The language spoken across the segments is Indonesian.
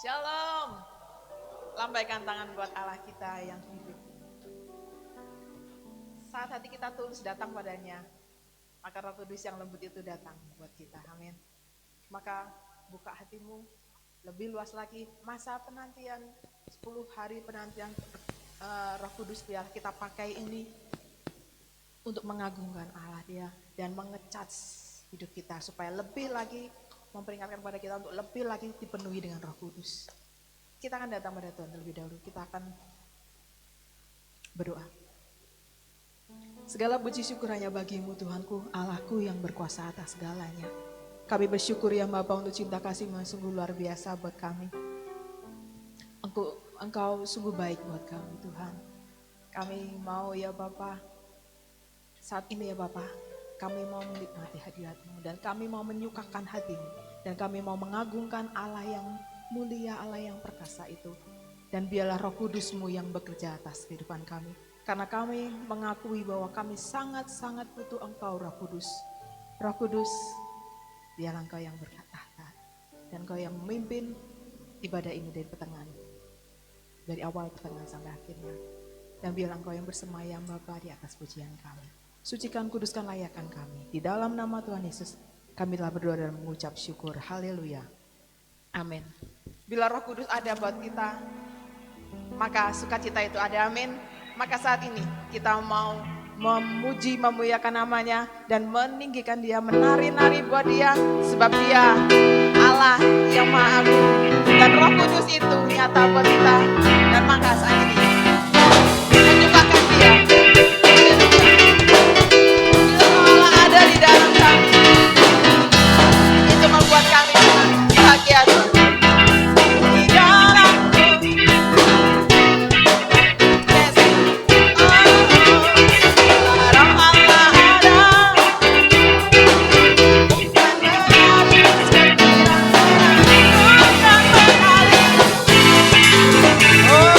Shalom. Lambaikan tangan buat Allah kita yang hidup. Saat hati kita tulus datang padanya, maka Roh Kudus yang lembut itu datang buat kita. Amin. Maka buka hatimu lebih luas lagi. Masa penantian 10 hari penantian Roh Kudus biar kita pakai ini untuk mengagungkan Allah dia dan mengecat hidup kita supaya lebih lagi memperingatkan pada kita untuk lebih lagi dipenuhi dengan Roh Kudus. Kita akan datang pada Tuhan terlebih dahulu. Kita akan berdoa. Segala puji syukur hanya bagimu Tuhanku, Allahku yang berkuasa atas segalanya. Kami bersyukur ya Bapa untuk cinta kasih-Mu yang sungguh luar biasa buat kami. Engkau sungguh baik buat kami Tuhan. Kami mau ya Bapa, saat ini ya Bapa, kami mau menikmati hadirat-Mu dan kami mau menyukakan hati-Mu dan kami mau mengagungkan Allah yang mulia, Allah yang perkasa itu. Dan biarlah Roh Kudus-Mu yang bekerja atas kehidupan kami. Karena kami mengakui bahwa kami sangat-sangat butuh Engkau Roh Kudus. Roh Kudus, biarlah Engkau yang berkata dan Engkau yang memimpin ibadah ini dari pertengahan. Dari awal pertengahan sampai akhirnya. Dan biarlah Engkau yang bersemayam Bapa di atas pujian kami. Sucikan, kuduskan, layakan kami. Di dalam nama Tuhan Yesus, kami telah berdoa dan mengucap syukur. Haleluya. Amin. Bila Roh Kudus ada buat kita, maka sukacita itu ada. Amin. Maka saat ini kita mau memuji, memuliakan namanya dan meninggikan dia, menari-nari buat dia. Sebab dia Allah yang Maha Agung. Dan Roh Kudus itu nyata buat kita. Dan maka saat ini menyukakan dia. Ada di dalam kami, itu membuat kami bahagia Tuhan. Di dalamku, yes, Roh Allah ada, bukan menghapus kegirangan, bukan mengalih. Oh,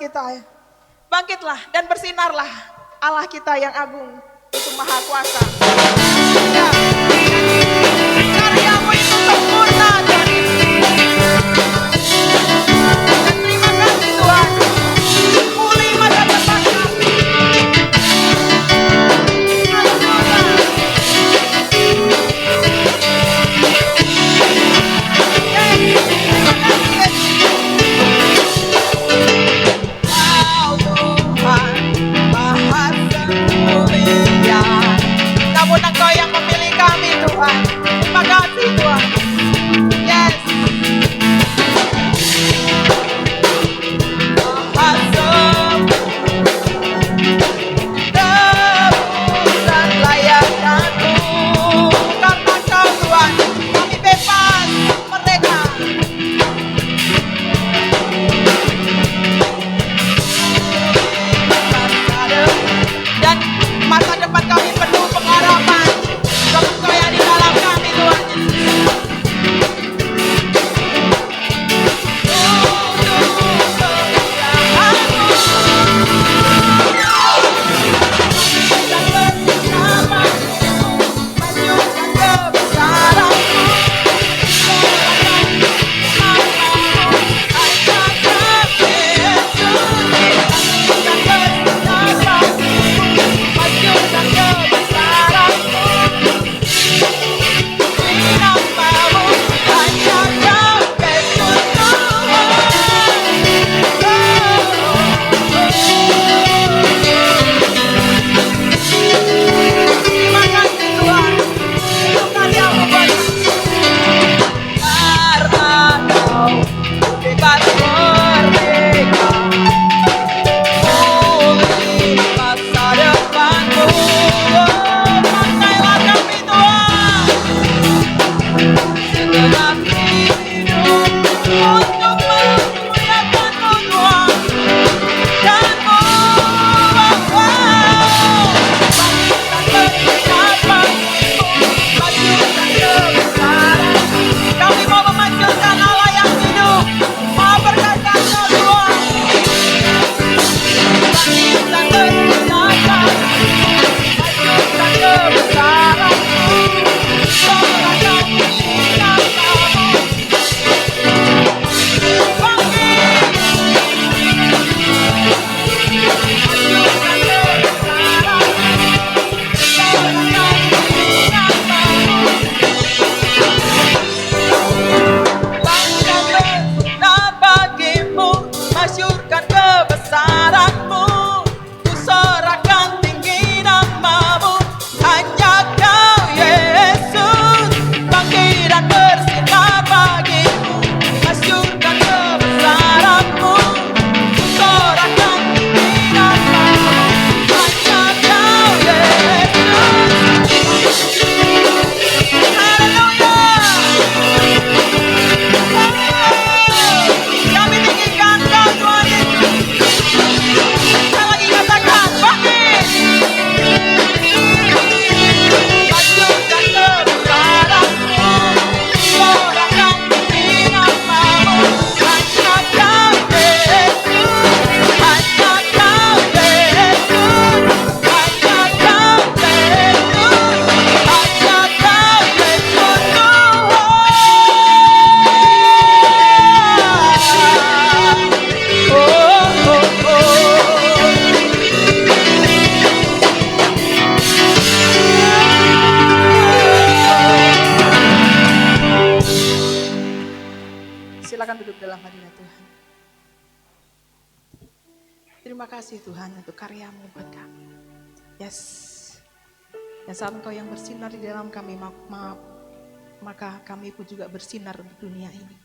kita. Bangkitlah dan bersinarlah, Allah kita yang agung, itu maha kuasa. Ya. Karyamu itu sempurna Tuhan. Dan terima kasih Tuhan. Pulih masa depan kami. Namun Engkau yang memilih kami Tuhan. Terima kasih Tuhan. Yes. Tebusan layananmu. Karena Kau Tuhan, kami bebas, merdeka. Dan masa depan kami penuh pengharapan. Engkau yang di dalam kami Tuhan Yesus. Silakan duduk dalam hadirat Tuhan. Terima kasih Tuhan untuk karya-Mu buat kami. Yes. Dan saat Engkau yang bersinar di dalam kami, maka kami pun juga bersinar untuk dunia ini.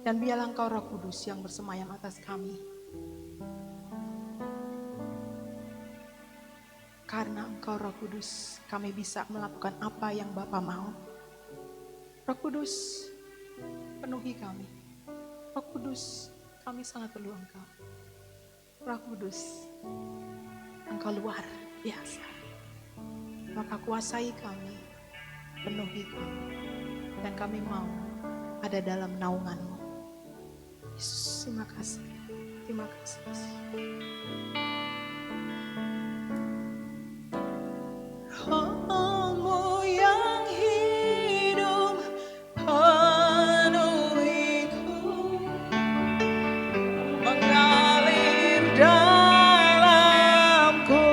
Dan biarlah Engkau Roh Kudus yang bersemayam atas kami. Karena Engkau Roh Kudus, kami bisa melakukan apa yang Bapa mau. Roh Kudus, penuhi kami. Roh Kudus, kami sangat perlu Engkau. Roh Kudus, Engkau luar biasa. Maka kuasai kami, penuhi kami. Dan kami mau ada dalam naungan-Mu. Yesus, terima kasih. Terima kasih. Rohmu yang hidup penuhiku, mengalir dalamku.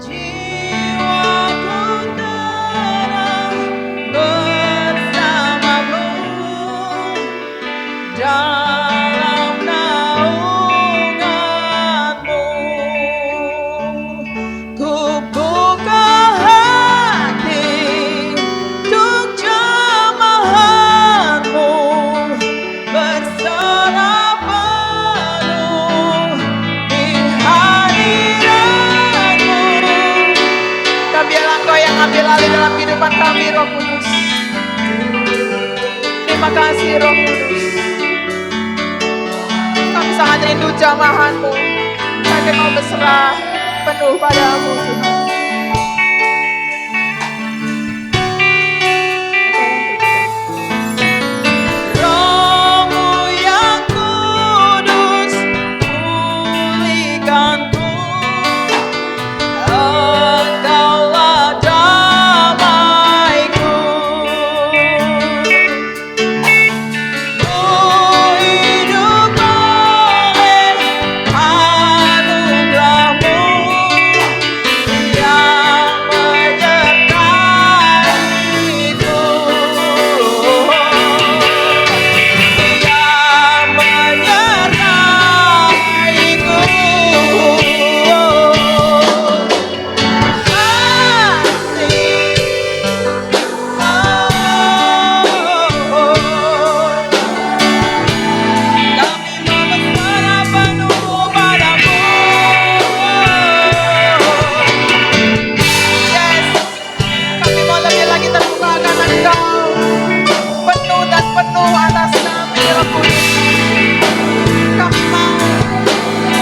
Jiwaku tenang bersamamu dalam naunganmu. Ku buka hati untuk jamahanmu, berserah penuh di hadiratmu. Dan biarlah Engkau yang ambil alih dalam kehidupan kami, Roh Kudus. Terima kasih, Roh Kudus. Kami sangat rindu jamahanmu. Kami mau berserah penuh padamu, Tuhan. Rohmu yang kudus, pulihkanku. Engkaulah damaiku. Ku hidup oleh anugerah-Mu yang menyertaiku, yang menyertaiku.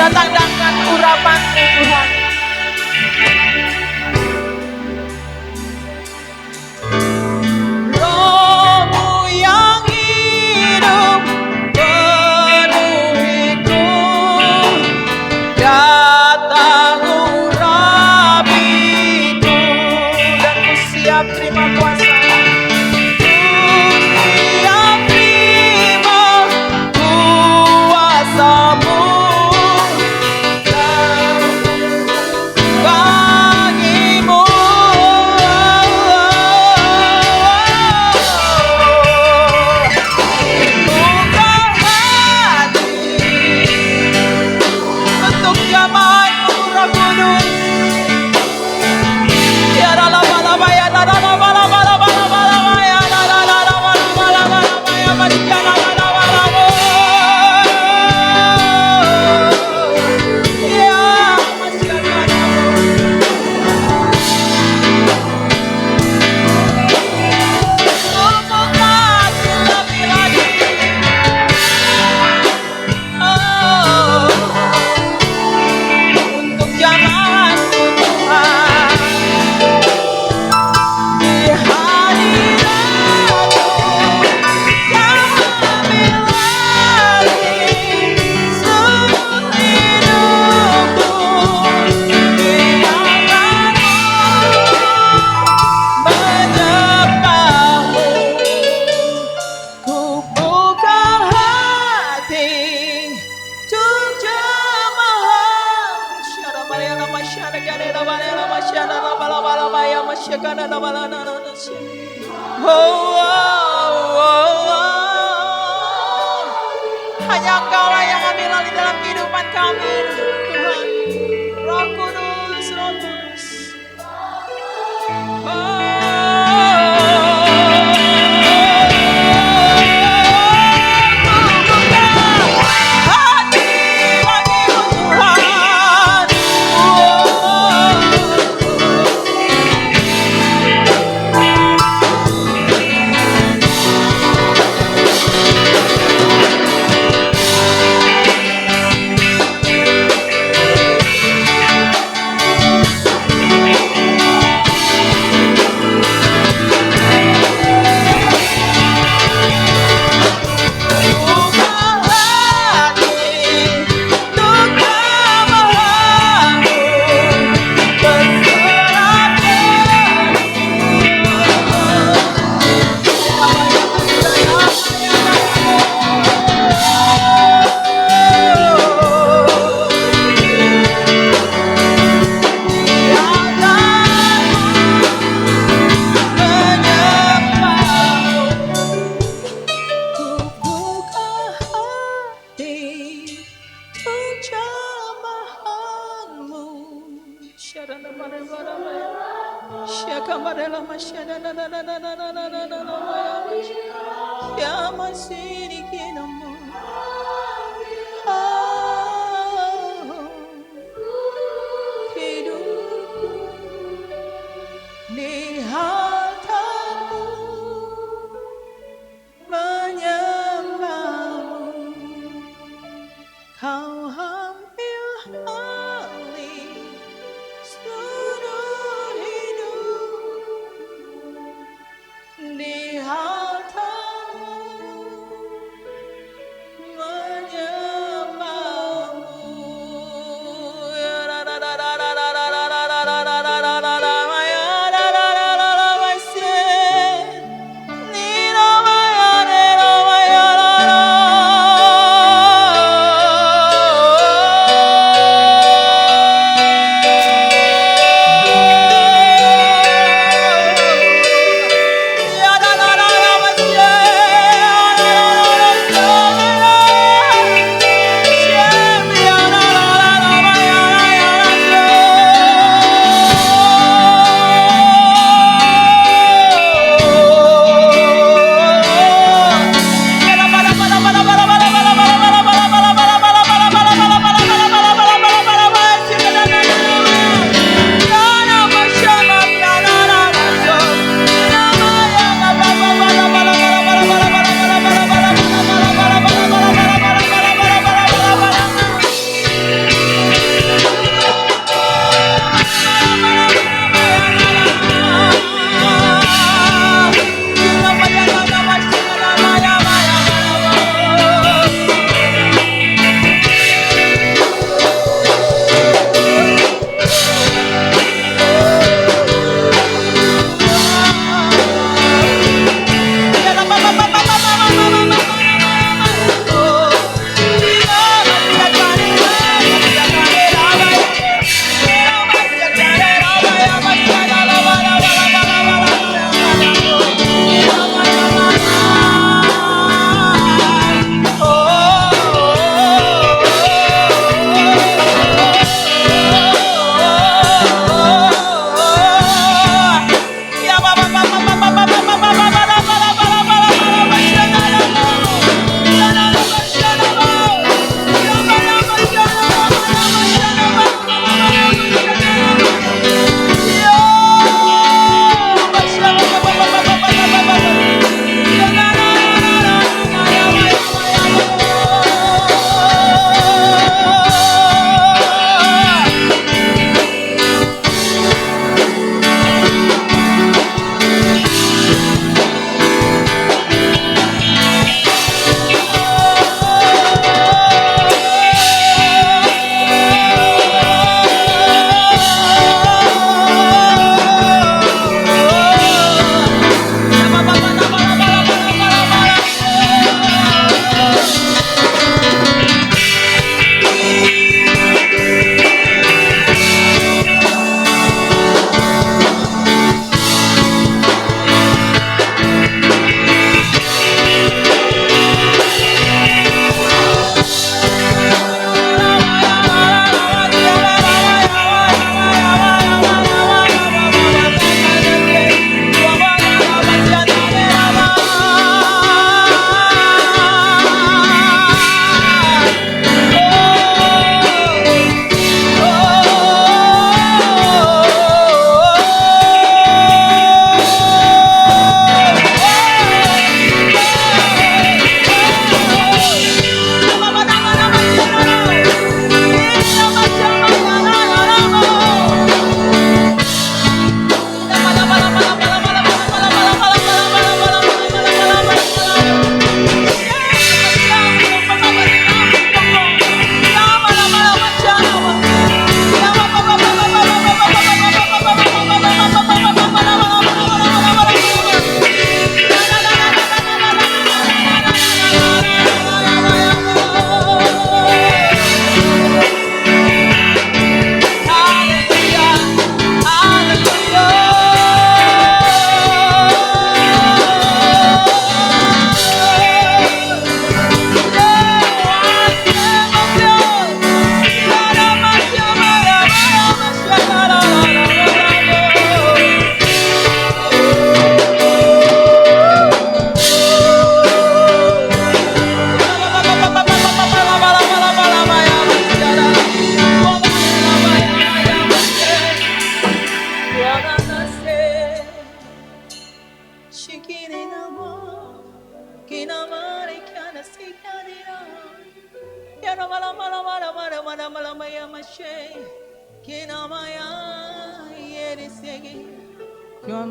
Datang dengan urapan-Mu, Tuhan. Roh-Mu yang hidup penuhiku, datang urapiku, dan ku siap terima kuasa. Ku siap terima kuasa-Mu. Bagimu buka hati untuk jamahan-Mu, Roh Kudus. Ya lama-lama ya lama-lama ya lama-lama ya majikan lama-lama. Ya majikan untuk jamahan-Mu, Tuhan. Di hadirat-Mu yang ambil alih seluruh hidupku. Di tangan-Mu menyembah-Mu. Ku buka hati untuk jamahan. Syara Maria nama syara gare nama nama syara nama lama lama ya masyakana nama lana nana syara. Hanya Engkaulah yang ambil alih dalam kehidupan kami, Tuhan. Roh Kudus, Roh Kudus. Ya masih kinamu. Hidupku di hartamu menyembahmu. Kau ambil alih seluruh hidup di hartamu menyembahmu. Ya, da, da, da, da, da, da, da, da, da, da, da, da, da, da, ya, da, da, da, da, da,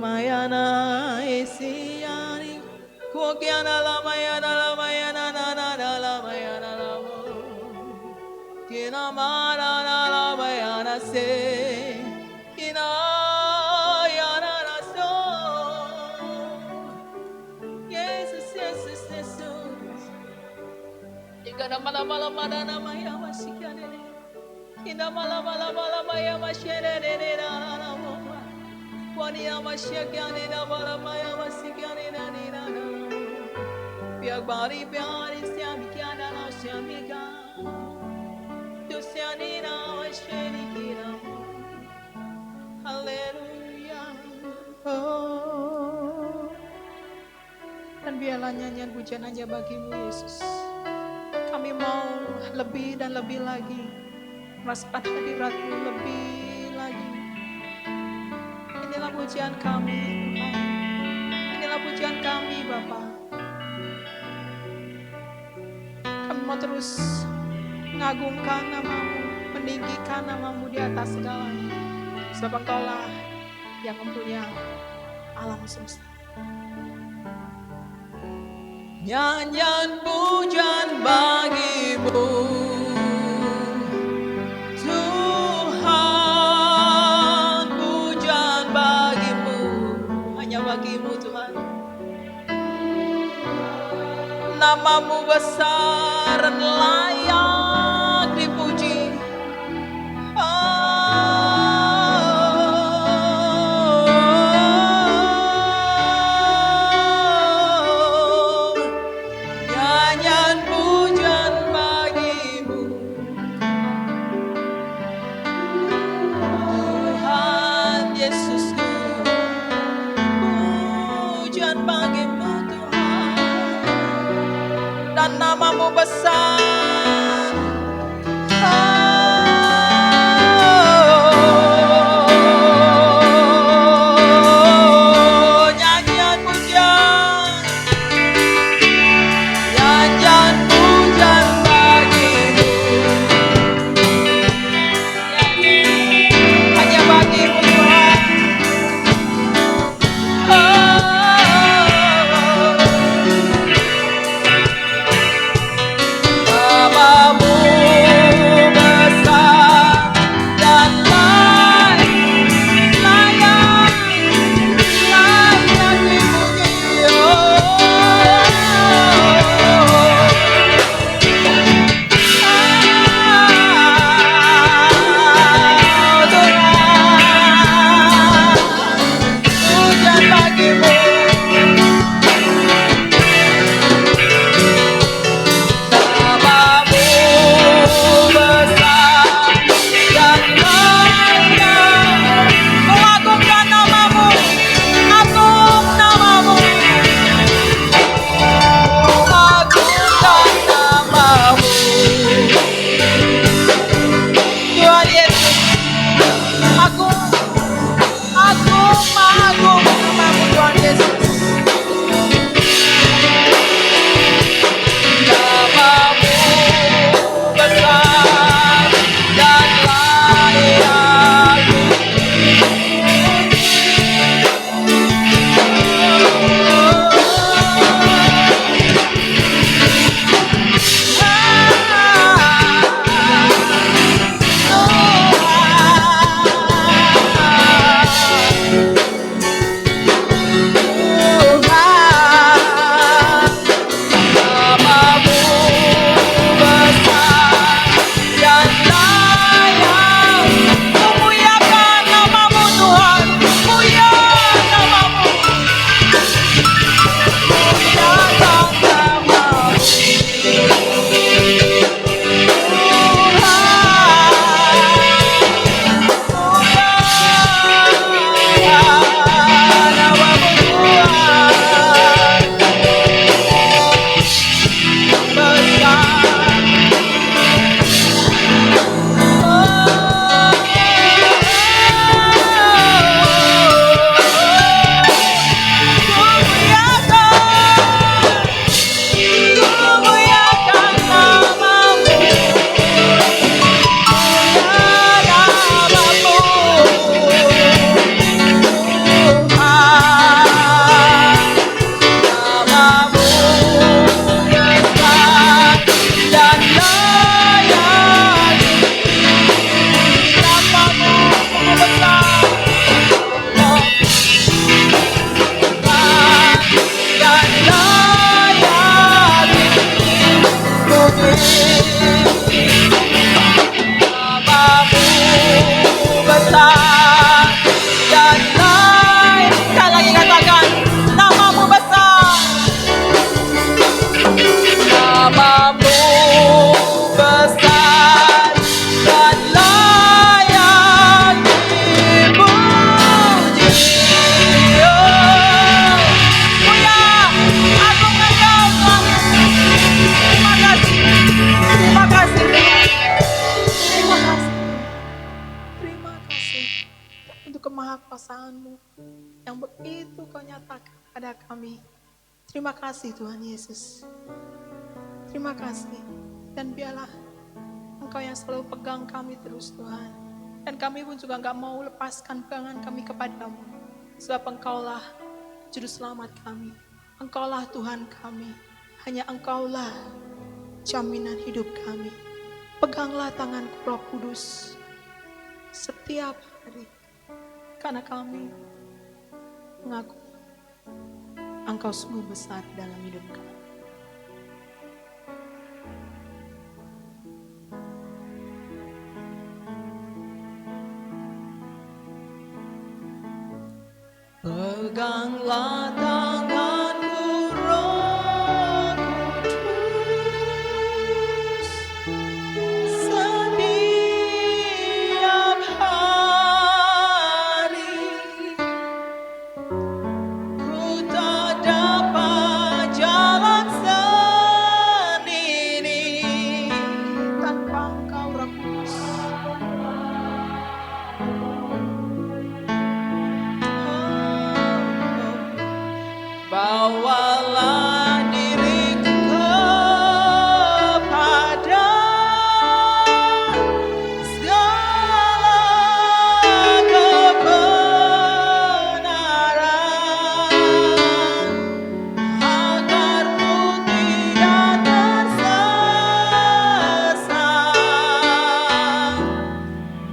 Mayana esiani kokiana la mayana na na na la mayana la kina mana la mayana se kina yana na so Jesus Jesus Jesus ikana mala mala mala na maya masikane kina mala mala mala maya mashere ne na na Waniya masyakyane na balamaya masikyane na nina na Piag bari pyari syami kyana na syami ka Dusyani na masyeni kina Haleluya Dan biarlah nyanyian pujian hanya bagimu Yesus. Kami mau lebih dan lebih lagi merasakan hadirat-Mu lebih lagi. Inilah pujian kami, Tuhan. Inilah pujian kami, Bapa. Kami mau terus mengagungkan nama-Mu, meninggikan nama-Mu di atas segalanya. Sebab Engkau-lah yang mempunyai alam semesta. Nyanyian pujian bagi-Mu, Tuhan, pujian bagi-Mu, hanya bagi-Mu Tuhan. Nama-Mu besar dan layak dipuji. Nyanyian pujian bagi-Mu, Tuhan Yesusku. Pujian bagi-Mu Tuhan, dan nama-Mu besar. Nyanyian pujian, nyanyian pujian bagi-Mu, hanya bagi-Mu Tuhan. itu Kau nyatakan pada kami. Terima kasih Tuhan Yesus. Terima kasih. Dan biarlah Engkau yang selalu pegang kami terus Tuhan. Dan kami pun juga gak mau lepaskan pegangan kami kepadamu. Sebab Engkaulah Juru Selamat kami. Engkaulah Tuhan kami. Hanya Engkaulah jaminan hidup kami. Peganglah tanganku Roh Kudus setiap hari. Karena kami mengaku Engkau sungguh besar dalam hidup kami. Peganglah tanganku Roh Kudus setiap hari. Ku tak dapat jalan sendiri tanpa Engkau Roh Kudus. Bawalah diriku kepada segala kebenaran, agar ku tidak tersesat,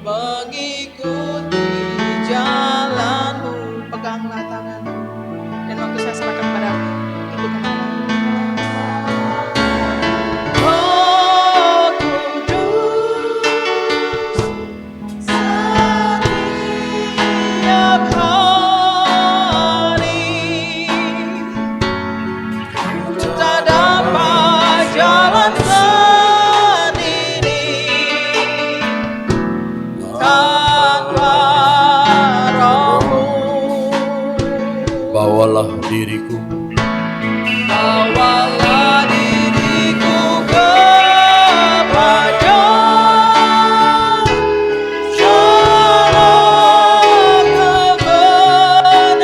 mengikuti jalan-Mu. Peganglah tanganku. Dan waktu saya serahkan pada Ibu Kemana. Roh Kudus setiap hari. Ku tak dapat jalan sendiri tanpa Roh-Mu. Bawalah diriku, bawalah diriku kepada jalan kebenaran,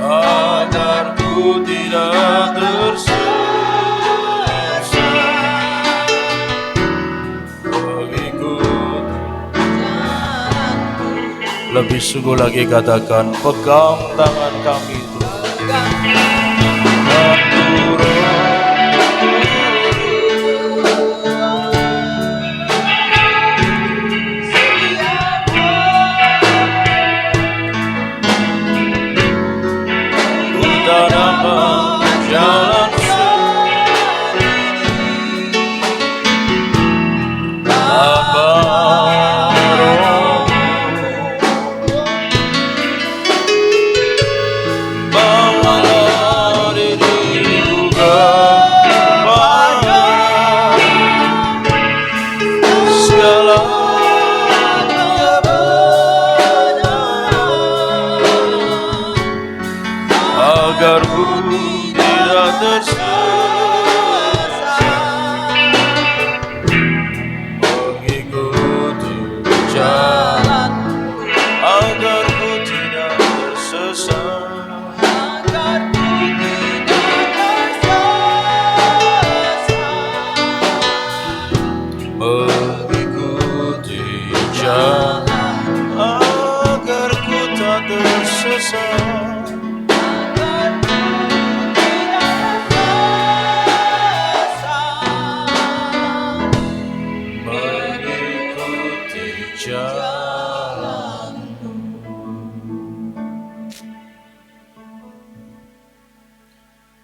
agar ku tidak tersesat, mengikut. jalan-Mu. Lebih sungguh lagi katakan, pegang tangan kami Tuhan. Ku tak dapat jalan tanpa Roh. Bawalah diriku kepada segala agar ku tidak tersesat, mengikuti jalan, agar ku tidak tersesat, Agar ku tidak tersesat, mengikuti jalan, agar ku tak tersesat. agar ku tidak tersesat, Mengikuti jalan.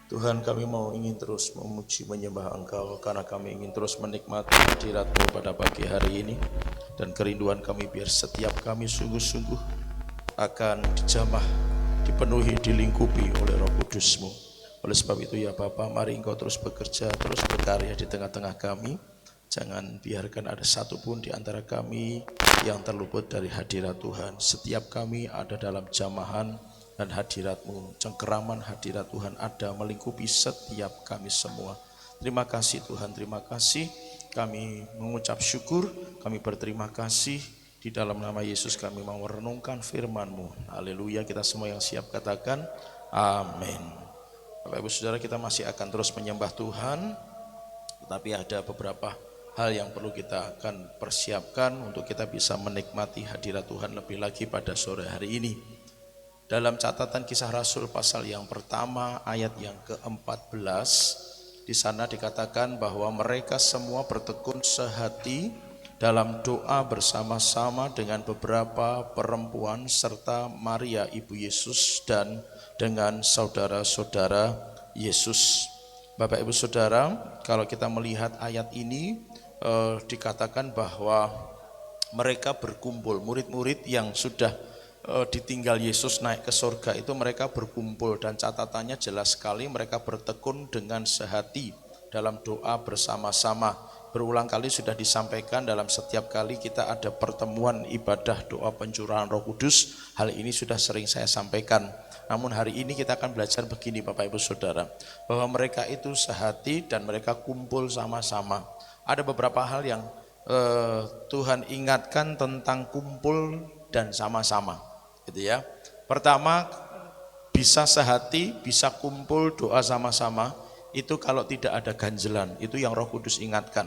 Tuhan, kami mau ingin terus memuji menyembah Engkau karena kami ingin terus menikmati hadirat-Mu pada pagi hari ini. Dan kerinduan kami biar setiap kami sungguh-sungguh akan dijamah, dipenuhi, dilingkupi oleh Roh Kudus-Mu. Oleh sebab itu ya Bapa, mari Engkau terus bekerja, terus berkarya di tengah-tengah kami. Jangan biarkan ada satupun di antara kami yang terluput dari hadirat Tuhan. Setiap kami ada dalam jamahan dan hadirat-Mu, cengkeraman hadirat Tuhan ada melingkupi setiap kami semua. Terima kasih Tuhan, terima kasih. Kami mengucap syukur, kami berterima kasih Di dalam nama Yesus kami mau merenungkan firman-Mu. Haleluya, kita semua yang siap katakan amin. Bapak Ibu Saudara, kita masih akan terus menyembah Tuhan, tetapi ada beberapa hal yang perlu kita akan persiapkan untuk kita bisa menikmati hadirat Tuhan lebih lagi pada sore hari ini. Dalam catatan Kisah Rasul pasal yang pertama ayat yang ke-14, di sana dikatakan bahwa mereka semua bertekun sehati dalam doa bersama-sama dengan beberapa perempuan serta Maria ibu Yesus dan dengan saudara-saudara Yesus. Bapak Ibu Saudara, kalau kita melihat ayat ini dikatakan bahwa mereka berkumpul, murid-murid yang sudah ditinggal Yesus naik ke surga itu mereka berkumpul, dan catatannya jelas sekali, mereka bertekun dengan sehati dalam doa bersama-sama. Berulang kali sudah disampaikan, dalam setiap kali kita ada pertemuan ibadah doa pencurahan Roh Kudus, hal ini sudah sering saya sampaikan. Namun hari ini kita akan belajar begini Bapak Ibu Saudara, bahwa mereka itu sehati dan mereka kumpul sama-sama. Ada beberapa hal yang Tuhan ingatkan tentang kumpul dan sama-sama, gitu ya. Pertama, bisa sehati, bisa kumpul doa sama-sama, itu kalau tidak ada ganjelan, itu yang Roh Kudus ingatkan.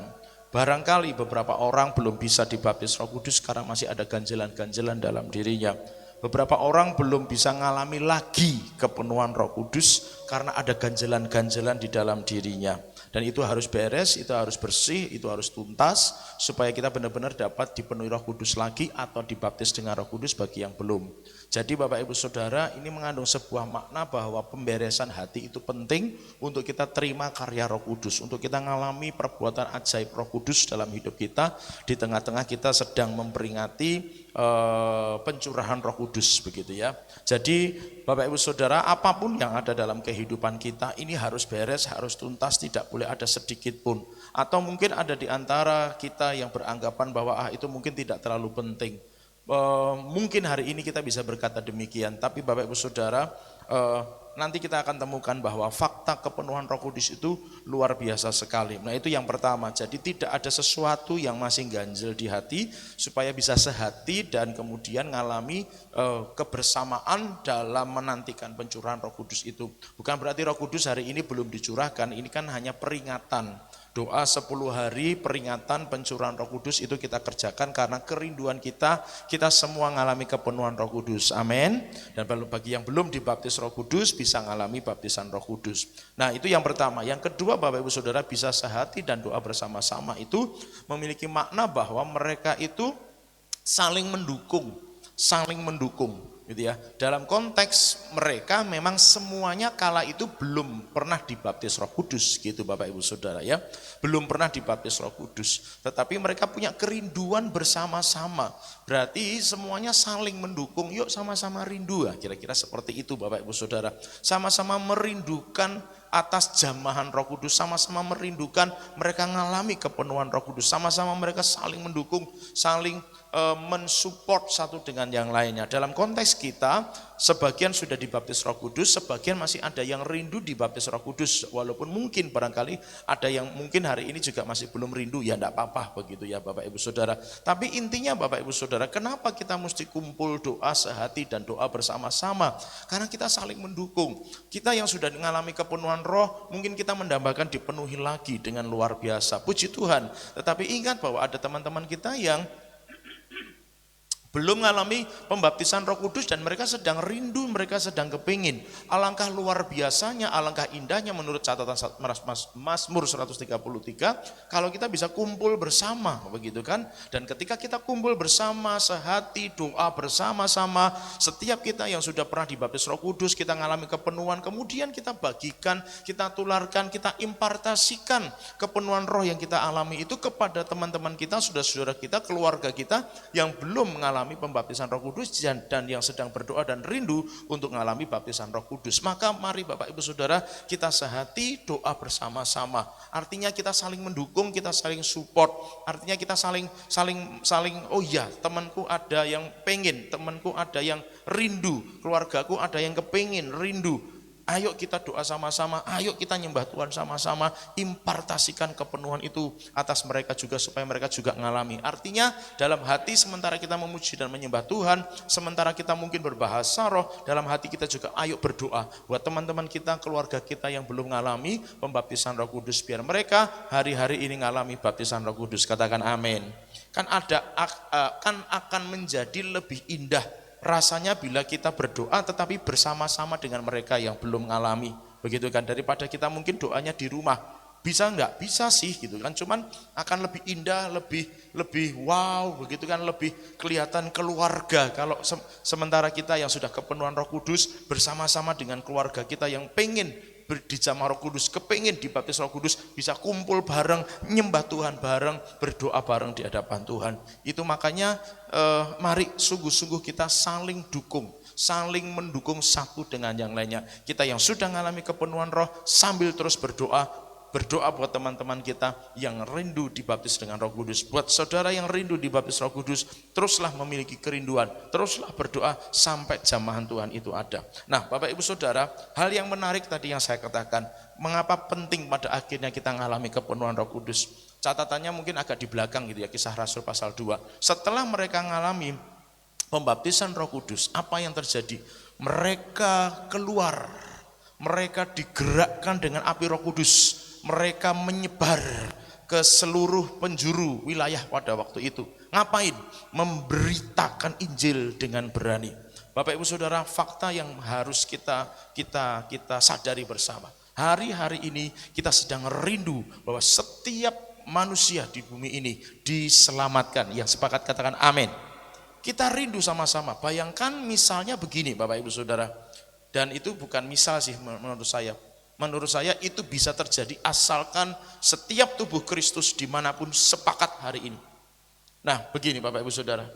Barangkali beberapa orang belum bisa dibaptis Roh Kudus karena masih ada ganjelan-ganjelan dalam dirinya. Beberapa orang belum bisa mengalami lagi kepenuhan Roh Kudus karena ada ganjelan-ganjelan di dalam dirinya. Dan itu harus beres, itu harus bersih, itu harus tuntas supaya kita benar-benar dapat dipenuhi Roh Kudus lagi atau dibaptis dengan Roh Kudus bagi yang belum. Jadi Bapak Ibu Saudara, ini mengandung sebuah makna bahwa pemberesan hati itu penting untuk kita terima karya Roh Kudus, untuk kita mengalami perbuatan ajaib Roh Kudus dalam hidup kita di tengah-tengah kita sedang memperingati pencurahan Roh Kudus, begitu ya. Jadi Bapak Ibu Saudara, apapun yang ada dalam kehidupan kita ini harus beres, harus tuntas, tidak boleh ada sedikit pun. Atau mungkin ada di antara kita yang beranggapan bahwa itu mungkin tidak terlalu penting. Mungkin hari ini kita bisa berkata demikian, tapi Bapak Ibu Saudara, nanti kita akan temukan bahwa fakta kepenuhan Roh Kudus itu luar biasa sekali. Nah, itu yang pertama. Jadi tidak ada sesuatu yang masih ganjel di hati supaya bisa sehati dan kemudian mengalami kebersamaan dalam menantikan pencurahan Roh Kudus itu. Bukan berarti Roh Kudus hari ini belum dicurahkan, ini kan hanya peringatan. Doa 10 hari peringatan pencurahan Roh Kudus itu kita kerjakan karena kerinduan kita semua mengalami kepenuhan Roh Kudus. Amin. Dan bagi yang belum dibaptis Roh Kudus bisa mengalami baptisan Roh Kudus. Nah, itu yang pertama. Yang kedua, Bapak Ibu Saudara, bisa sehati dan doa bersama-sama itu memiliki makna bahwa mereka itu saling mendukung, gitu ya. Dalam konteks mereka memang semuanya kala itu belum pernah dibaptis Roh Kudus, gitu Bapak Ibu Saudara ya. Belum pernah dibaptis Roh Kudus, tetapi mereka punya kerinduan bersama-sama. Berarti semuanya saling mendukung. Yuk sama-sama rindu, kira-kira seperti itu Bapak Ibu Saudara. Sama-sama merindukan atas jamahan Roh Kudus, sama-sama merindukan mereka mengalami kepenuhan Roh Kudus, sama-sama mereka saling mendukung, saling mensupport satu dengan yang lainnya. Dalam konteks kita, sebagian sudah dibaptis Roh Kudus, sebagian masih ada yang rindu dibaptis Roh Kudus, walaupun mungkin barangkali ada yang mungkin hari ini juga masih belum rindu, ya enggak apa-apa begitu ya Bapak Ibu Saudara. Tapi intinya Bapak Ibu Saudara, kenapa kita mesti kumpul doa sehati dan doa bersama-sama? Karena kita saling mendukung. Kita yang sudah mengalami kepenuhan Roh, mungkin kita mendambakan dipenuhi lagi dengan luar biasa. Puji Tuhan. Tetapi ingat bahwa ada teman-teman kita yang belum mengalami pembaptisan Roh Kudus dan mereka sedang rindu, mereka sedang kepingin. Alangkah luar biasanya, alangkah indahnya menurut catatan Mazmur 133 kalau kita bisa kumpul bersama, begitu kan? Dan ketika kita kumpul bersama, sehati, doa bersama-sama, setiap kita yang sudah pernah dibaptis Roh Kudus, kita mengalami kepenuhan, kemudian kita bagikan, kita tularkan, kita impartasikan kepenuhan Roh yang kita alami itu kepada teman-teman kita, saudara-saudara kita, keluarga kita yang belum mengalami pembaptisan Roh Kudus dan yang sedang berdoa dan rindu untuk mengalami baptisan Roh Kudus. Maka mari Bapak Ibu Saudara, kita sehati doa bersama-sama. Artinya kita saling mendukung, kita saling support. Artinya kita saling oh iya, temanku ada yang pengen, temanku ada yang rindu, keluargaku ada yang kepengin, rindu. ayo kita doa sama-sama, ayo kita nyembah Tuhan sama-sama, impartasikan kepenuhan itu atas mereka juga supaya mereka juga ngalami. Artinya dalam hati sementara kita memuji dan menyembah Tuhan, sementara kita mungkin berbahasa roh, dalam hati kita juga ayo berdoa buat teman-teman kita, keluarga kita yang belum ngalami pembaptisan Roh Kudus, biar mereka hari-hari ini ngalami baptisan Roh Kudus. Katakan amin. Kan akan menjadi lebih indah rasanya bila kita berdoa tetapi bersama-sama dengan mereka yang belum ngalami, begitu kan, daripada kita mungkin doanya di rumah. Bisa enggak? Bisa sih gitu kan, cuman akan lebih indah, lebih wow begitu kan, lebih kelihatan keluarga kalau sementara kita yang sudah kepenuhan Roh Kudus bersama-sama dengan keluarga kita yang pengen dijamah Roh Kudus, kepengin dibaptis Roh Kudus, bisa kumpul bareng, nyembah Tuhan bareng, berdoa bareng di hadapan Tuhan. Itu makanya mari sungguh-sungguh kita saling dukung, saling mendukung satu dengan yang lainnya. Kita yang sudah mengalami kepenuhan Roh sambil terus berdoa buat teman-teman kita yang rindu dibaptis dengan Roh Kudus. Buat saudara yang rindu dibaptis Roh Kudus, teruslah memiliki kerinduan, teruslah berdoa sampai jamahan Tuhan itu ada. Nah, Bapak Ibu Saudara, hal yang menarik tadi yang saya katakan, mengapa penting pada akhirnya kita mengalami kepenuhan Roh Kudus. Catatannya mungkin agak di belakang gitu ya, Kisah Rasul pasal 2. Setelah mereka mengalami pembaptisan Roh Kudus, apa yang terjadi? Mereka keluar, mereka digerakkan dengan api Roh Kudus. Mereka menyebar ke seluruh penjuru wilayah pada waktu itu. Ngapain? Memberitakan Injil dengan berani. Bapak Ibu Saudara, fakta yang harus kita sadari bersama. Hari-hari ini kita sedang rindu bahwa setiap manusia di bumi ini diselamatkan. Yang sepakat katakan amin. Kita rindu sama-sama. Bayangkan misalnya begini Bapak Ibu Saudara. Dan itu bukan misal sih menurut saya. Menurut saya itu bisa terjadi asalkan setiap tubuh Kristus dimanapun sepakat hari ini. Nah begini Bapak Ibu Saudara,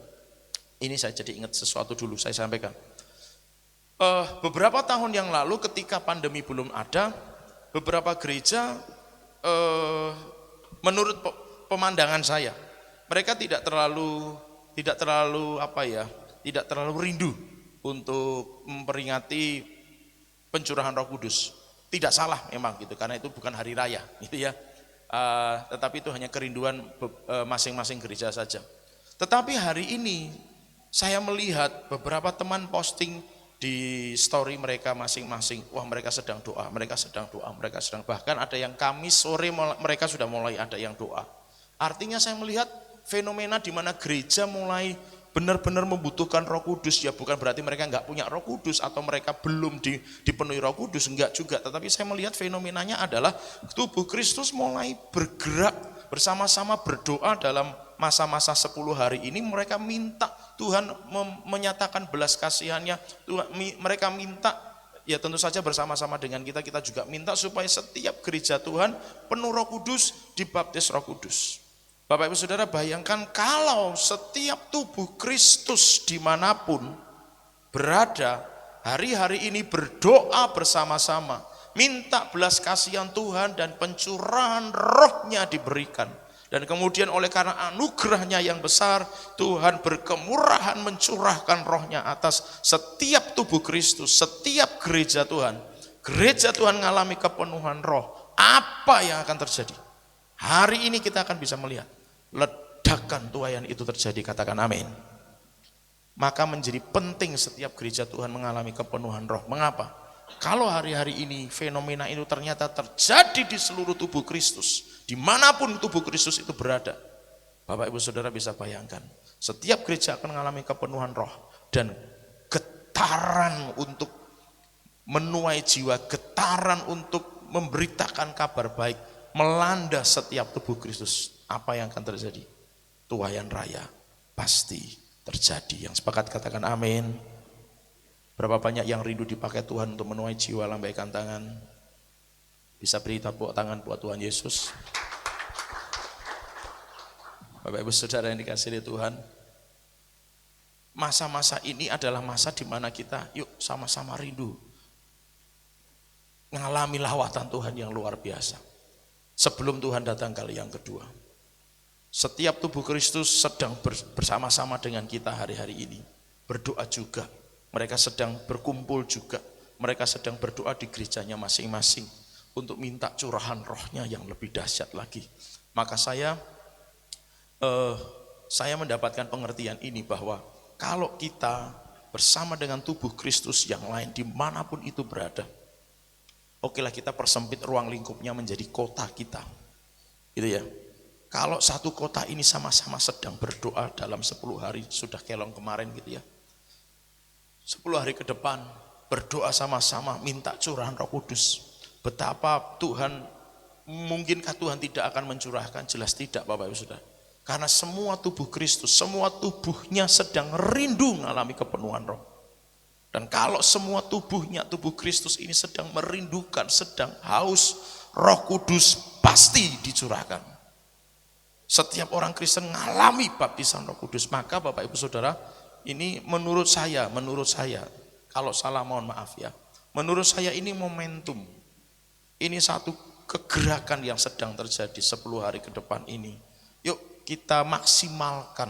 ini saya jadi ingat sesuatu dulu saya sampaikan. Beberapa tahun yang lalu ketika pandemi belum ada, beberapa gereja menurut pemandangan saya, mereka tidak terlalu rindu untuk memperingati pencurahan Roh Kudus. Tidak salah memang gitu, karena itu bukan hari raya gitu ya. Tetapi itu hanya kerinduan masing-masing gereja saja. Tetapi hari ini saya melihat beberapa teman posting di story mereka masing-masing, wah mereka sedang doa, bahkan ada yang Kamis sore mereka sudah mulai ada yang doa. Artinya saya melihat fenomena di mana gereja mulai benar-benar membutuhkan Roh Kudus. Ya bukan berarti mereka enggak punya Roh Kudus atau mereka belum dipenuhi Roh Kudus, enggak juga. Tetapi saya melihat fenomenanya adalah tubuh Kristus mulai bergerak bersama-sama berdoa dalam masa-masa 10 hari ini. Mereka minta Tuhan menyatakan belas kasihannya. Mereka minta, ya tentu saja bersama-sama dengan kita juga minta supaya setiap gereja Tuhan penuh Roh Kudus, dibaptis Roh Kudus. Bapak Ibu Saudara, bayangkan kalau setiap tubuh Kristus dimanapun berada, hari-hari ini berdoa bersama-sama, minta belas kasihan Tuhan dan pencurahan Roh-Nya diberikan. Dan kemudian oleh karena anugerah-Nya yang besar, Tuhan berkemurahan mencurahkan Roh-Nya atas setiap tubuh Kristus, setiap gereja Tuhan. Gereja Tuhan mengalami kepenuhan Roh. Apa yang akan terjadi? Hari ini kita akan bisa melihat ledakan tuayan itu terjadi, katakan amin. Maka menjadi penting setiap gereja Tuhan mengalami kepenuhan Roh. Mengapa? Kalau hari-hari ini fenomena itu ternyata terjadi di seluruh tubuh Kristus, dimanapun tubuh Kristus itu berada, Bapak Ibu Saudara bisa bayangkan, setiap gereja akan mengalami kepenuhan Roh dan getaran untuk menuai jiwa, getaran untuk memberitakan kabar baik melanda setiap tubuh Kristus. Apa yang akan terjadi? Tuayan raya pasti terjadi. Yang sepakat katakan amin. Berapa banyak yang rindu dipakai Tuhan untuk menuai jiwa? Lambaikan tangan. Bisa beri tepuk tangan buat Tuhan Yesus. Bapak Ibu Saudara yang dikasihi Tuhan, masa-masa ini adalah masa di mana kita yuk sama-sama rindu mengalami lawatan Tuhan yang luar biasa. Sebelum Tuhan datang kali yang kedua, setiap tubuh Kristus sedang bersama-sama dengan kita hari-hari ini. Berdoa juga, mereka sedang berkumpul juga, mereka sedang berdoa di gerejanya masing-masing untuk minta curahan rohnya yang lebih dahsyat lagi. Maka saya mendapatkan pengertian ini bahwa kalau kita bersama dengan tubuh Kristus yang lain dimanapun itu berada, okelah kita persempit ruang lingkupnya menjadi kota kita, gitu ya. Kalau satu kota ini sama-sama sedang berdoa dalam 10 hari, sudah kelong kemarin gitu ya, 10 hari ke depan berdoa sama-sama minta curahan Roh Kudus. Betapa Tuhan, mungkinkah Tuhan tidak akan mencurahkan? Jelas tidak, Bapak Ibu Saudara. Karena semua tubuh Kristus, semua tubuhnya sedang rindu mengalami kepenuhan roh. Dan kalau semua tubuhnya, tubuh Kristus ini sedang merindukan, sedang haus Roh Kudus, pasti dicurahkan. Setiap orang Kristen mengalami baptisan Roh Kudus. Maka Bapak Ibu Saudara, ini menurut saya, kalau salah mohon maaf ya, menurut saya ini momentum. Ini satu kegerakan yang sedang terjadi 10 hari ke depan ini. Yuk kita maksimalkan,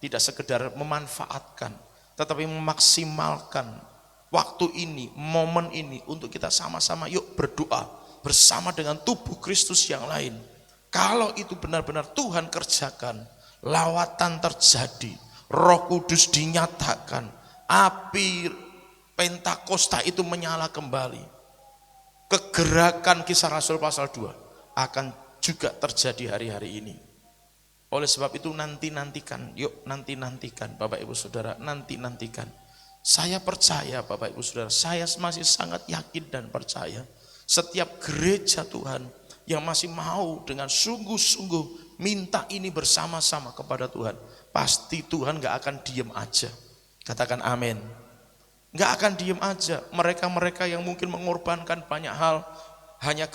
tidak sekedar memanfaatkan, tetapi memaksimalkan waktu ini, momen ini untuk kita sama-sama yuk berdoa bersama dengan tubuh Kristus yang lain. Kalau itu benar-benar Tuhan kerjakan, lawatan terjadi, Roh Kudus dinyatakan, api Pentakosta itu menyala kembali. Kegerakan Kisah Rasul pasal 2 akan juga terjadi hari-hari ini. Oleh sebab itu nanti-nantikan, yuk nanti-nantikan Bapak Ibu Saudara, nanti-nantikan. Saya percaya Bapak Ibu Saudara, saya masih sangat yakin dan percaya setiap gereja Tuhan yang masih mau dengan sungguh-sungguh minta ini bersama-sama kepada Tuhan, pasti Tuhan gak akan diem aja. Katakan amin. Gak akan diem aja. Mereka-mereka yang mungkin mengorbankan banyak hal hanya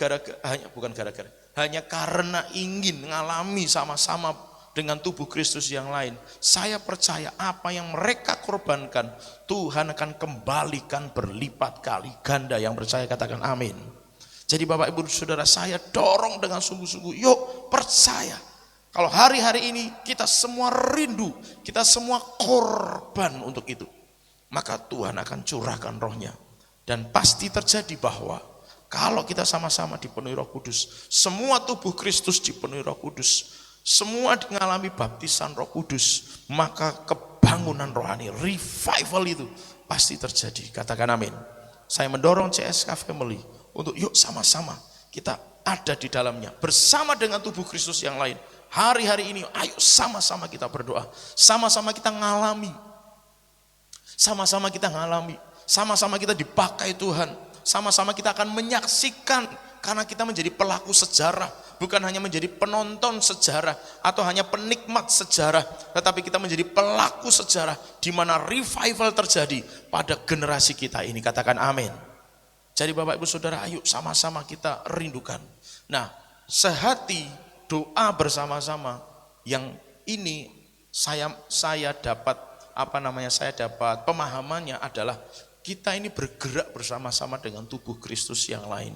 karena ingin mengalami sama-sama dengan tubuh Kristus yang lain. Saya percaya apa yang mereka korbankan Tuhan akan kembalikan berlipat kali ganda. Yang percaya katakan amin. Jadi Bapak Ibu Saudara, saya dorong dengan sungguh-sungguh, yuk percaya. Kalau hari-hari ini kita semua rindu, kita semua korban untuk itu, maka Tuhan akan curahkan rohnya. Dan pasti terjadi bahwa kalau kita sama-sama dipenuhi Roh Kudus, semua tubuh Kristus dipenuhi Roh Kudus, semua mengalami baptisan Roh Kudus, maka kebangunan rohani, revival itu pasti terjadi. Katakan amin. Saya mendorong CSK Family untuk yuk sama-sama kita ada di dalamnya bersama dengan tubuh Kristus yang lain. Hari-hari ini ayo sama-sama kita berdoa, sama-sama kita ngalami, sama-sama kita ngalami, sama-sama kita dipakai Tuhan, sama-sama kita akan menyaksikan, karena kita menjadi pelaku sejarah, bukan hanya menjadi penonton sejarah atau hanya penikmat sejarah, tetapi kita menjadi pelaku sejarah di mana revival terjadi pada generasi kita ini. Katakan amin. Jadi Bapak Ibu Saudara, ayo sama-sama kita rindukan. Nah, sehati doa bersama-sama yang ini saya dapat saya dapat pemahamannya adalah kita ini bergerak bersama-sama dengan tubuh Kristus yang lain.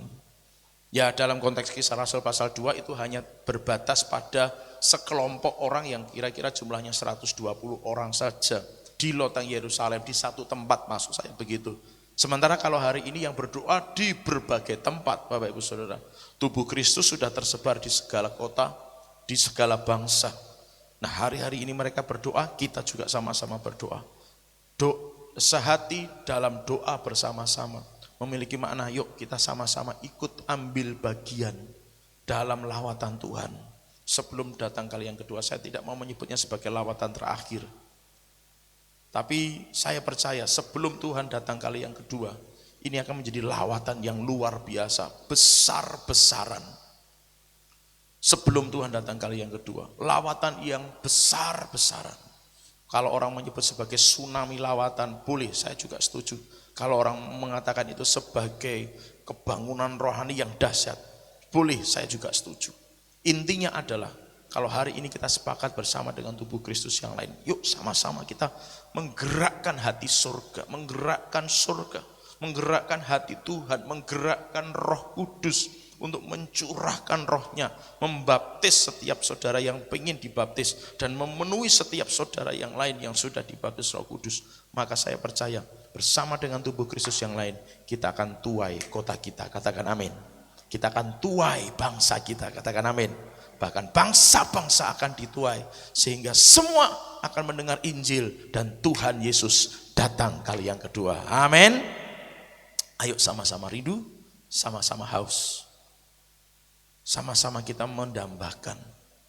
Ya, dalam konteks Kisah Rasul pasal 2 itu hanya berbatas pada sekelompok orang yang kira-kira jumlahnya 120 orang saja di loteng Yerusalem, di satu tempat, maksud saya begitu. Sementara kalau hari ini yang berdoa di berbagai tempat, Bapak Ibu Saudara, tubuh Kristus sudah tersebar di segala kota, di segala bangsa. Nah, hari-hari ini mereka berdoa, kita juga sama-sama berdoa. Sehati dalam doa bersama-sama memiliki makna, yuk kita sama-sama ikut ambil bagian dalam lawatan Tuhan. Sebelum datang kali yang kedua, saya tidak mau menyebutnya sebagai lawatan terakhir. Tapi saya percaya sebelum Tuhan datang kali yang kedua, ini akan menjadi lawatan yang luar biasa, besar-besaran. Sebelum Tuhan datang kali yang kedua, lawatan yang besar-besaran. Kalau orang menyebut sebagai tsunami lawatan, boleh, saya juga setuju. Kalau orang mengatakan itu sebagai kebangunan rohani yang dahsyat, boleh, saya juga setuju. Intinya adalah, kalau hari ini kita sepakat bersama dengan tubuh Kristus yang lain, yuk sama-sama kita menggerakkan hati surga, menggerakkan hati Tuhan, menggerakkan Roh Kudus untuk mencurahkan rohnya, membaptis setiap saudara yang ingin dibaptis, dan memenuhi setiap saudara yang lain yang sudah dibaptis Roh Kudus. Maka saya percaya bersama dengan tubuh Kristus yang lain, kita akan tuai kota kita, katakan amin. Kita akan tuai bangsa kita, katakan amin. Bahkan bangsa-bangsa akan dituai, sehingga semua akan mendengar Injil dan Tuhan Yesus datang kali yang kedua. Amin. Ayo sama-sama rindu, sama-sama haus, sama-sama kita mendambakan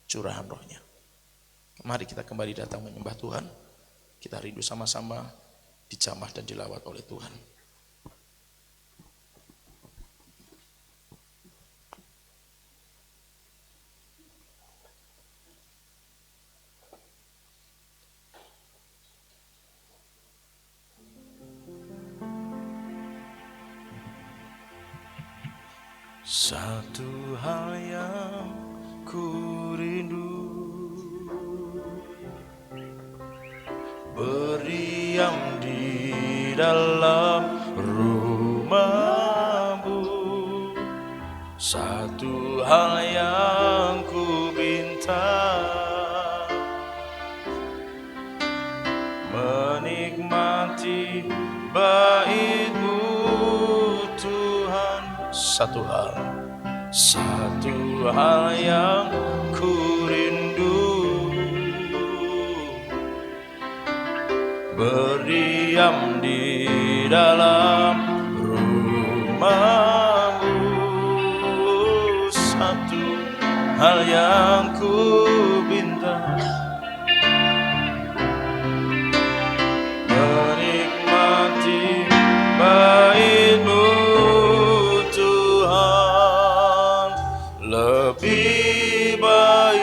curahan rohnya. Mari kita kembali datang menyembah Tuhan. Kita rindu sama-sama dijamah dan dilawat oleh Tuhan. Satu hal yang ku rindu, berdiam di dalam rumah-Mu. Satu hal yang ku minta, menikmati bait-Mu Tuhan. Satu hal yang ku rindu, berdiam di dalam rumah-Mu. Satu hal yang ku minta, menikmati bait-Mu Tuhan. Lebih baik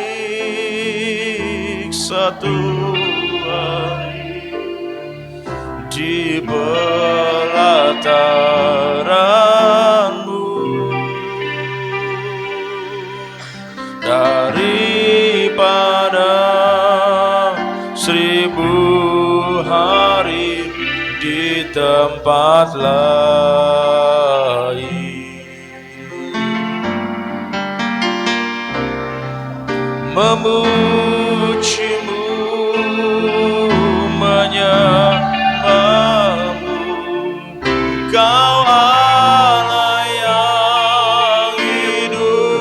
satu hari di pelataran-Mu daripada 1000 hari di tempat lain. Memuji-Mu, menyembah-Mu, Kau Allah yang hidup,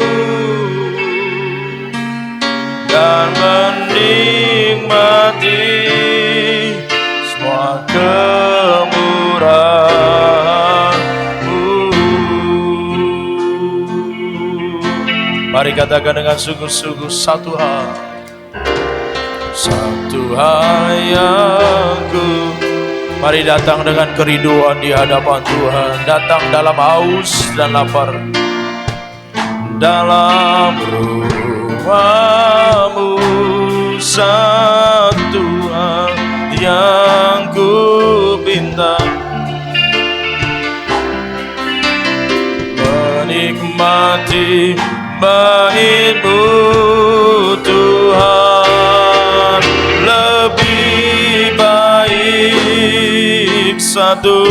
dan menikmati semua kemurahan-Mu. Mari katakan dengan sungguh-sungguh, satu hal yang ku. Mari datang dengan kerinduan di hadapan Tuhan. Datang dalam haus dan lapar. Dalam rumah-Mu, satu hal yang ku pinta, menikmati bait-Mu Tuhan. Lebih baik satu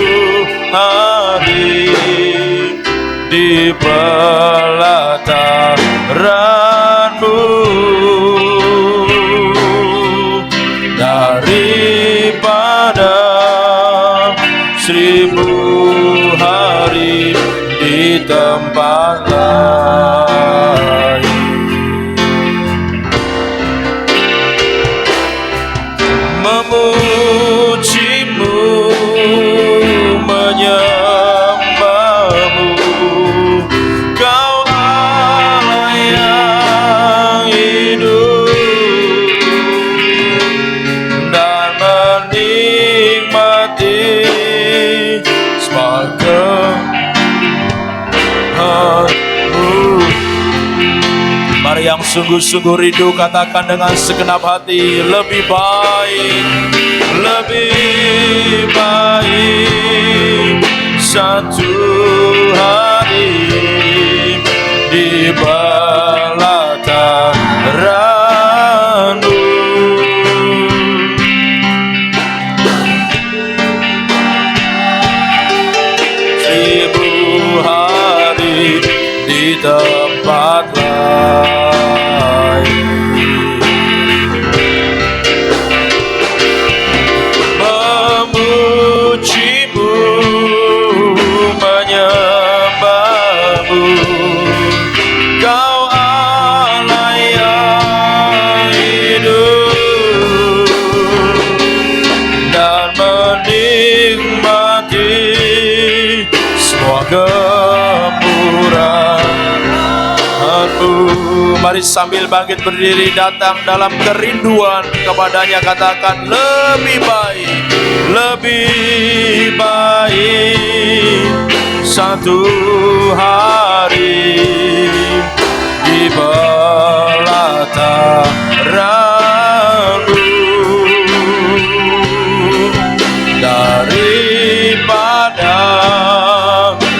hari di pelataran-Mu daripada 1000 hari di tempat lain. Memuji-Mu, menyembah-Mu, Kau Allah yang hidup, dan menikmati semua kemurahan-Mu. Mari yang sungguh-sungguh rindu katakan dengan segenap hati, lebih baik satu hari di pelataran-Mu. 1000 hari di tempat lain. Memujimu, menyembahmu, Kau Allah yang hidup, dan menikmati semua kemurahan-Mu. Mari sambil bangkit berdiri datang dalam kerinduan kepadanya, katakan lebih baik satu hari di pelataran-Mu daripada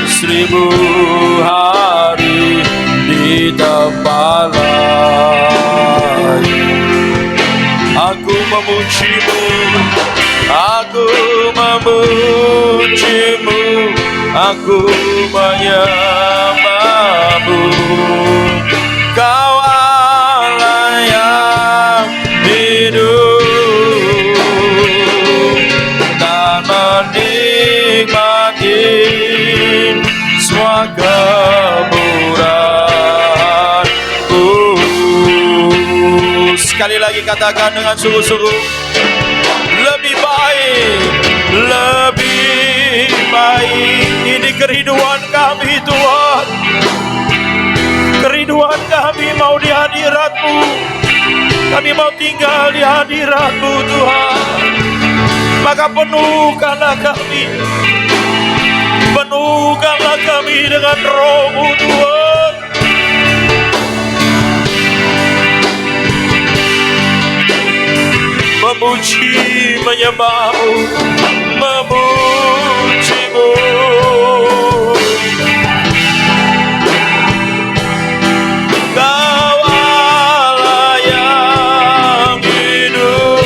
1000 hari di tempat lain. Aku memujimu, aku memujimu, aku menyembahmu, Kau Allah yang hidup, dan menikmati semua kemurahan-Mu. Sekali lagi katakan dengan sungguh-sungguh, lebih baik. Ini kerinduan kami Tuhan, kerinduan kami mau di hadirat-Mu, kami mau tinggal di hadirat-Mu Tuhan. Maka penuhkanlah kami dengan Roh-Mu Tuhan. Memuji, menyembah-Mu, memuji-Mu, Kau Allah yang hidup,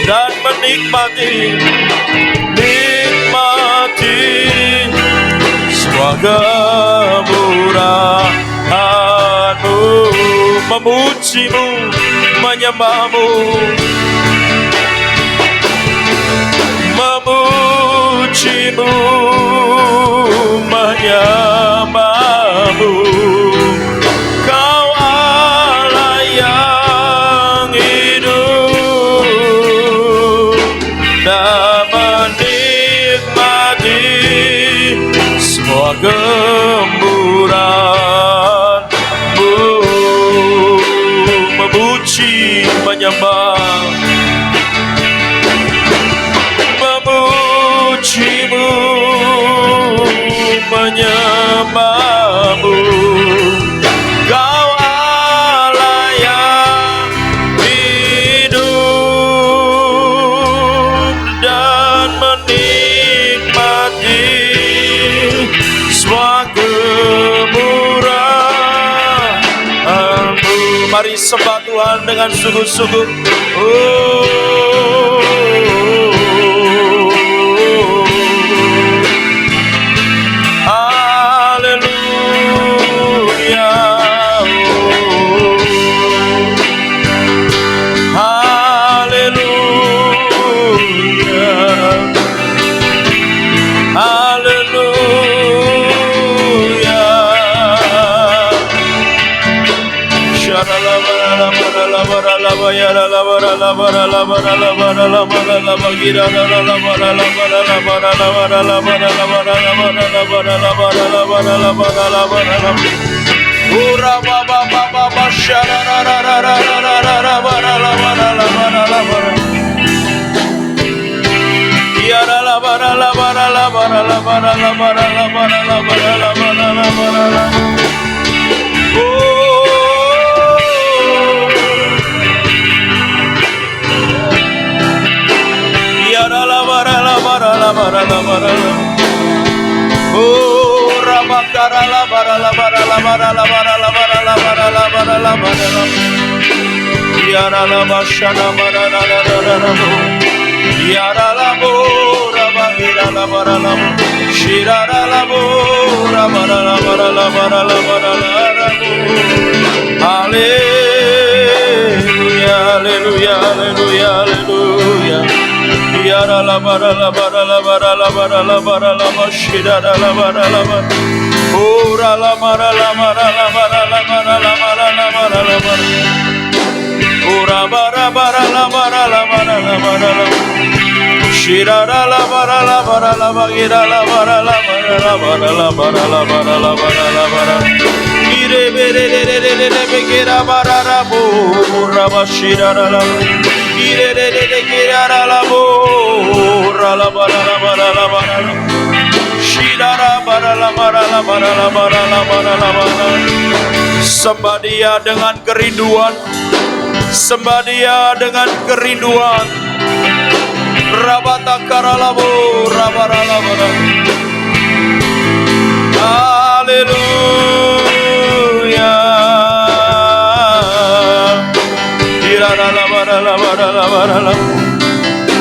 dan menikmati semua kemurahan-Mu. Memuji-Mu, menyembah-Mu, memuji-Mu, menyembah-Mu, Kau Allah yang hidup, dan menikmati semua kemurahan-Mu. Memuji, menyembah, memuji-Mu, menyembah-Mu, Kau Allah yang hidup, dan menikmati semua kemurahan-Mu. Mari sembah Tuhan dengan sungguh-sungguh. Haleluya, haleluya, haleluya. Shira la Haleluya, haleluya, haleluya, haleluya. Yara la bara la bara la bara la bara la bara la mashira la bara la bara. Ora la bara la bara la bara la bara la bara la bara la bara. Ora bara bara la bara la bara la bara la. Shira la bara la bara la bagira la bara la bara la bara la bara la bara la bara la bara. Ire bere re re re re begira bara la bo rabashira la. Ire re re re gira la bo ra la bara la bara la bara la. Shira la bara la bara la bara la bara la bara la bara. Sembah Dia dengan kerinduan, sembah Dia dengan kerinduan. Rabata karalabu rabaralabara. Haleluya. Iraralabaralabaralabarala.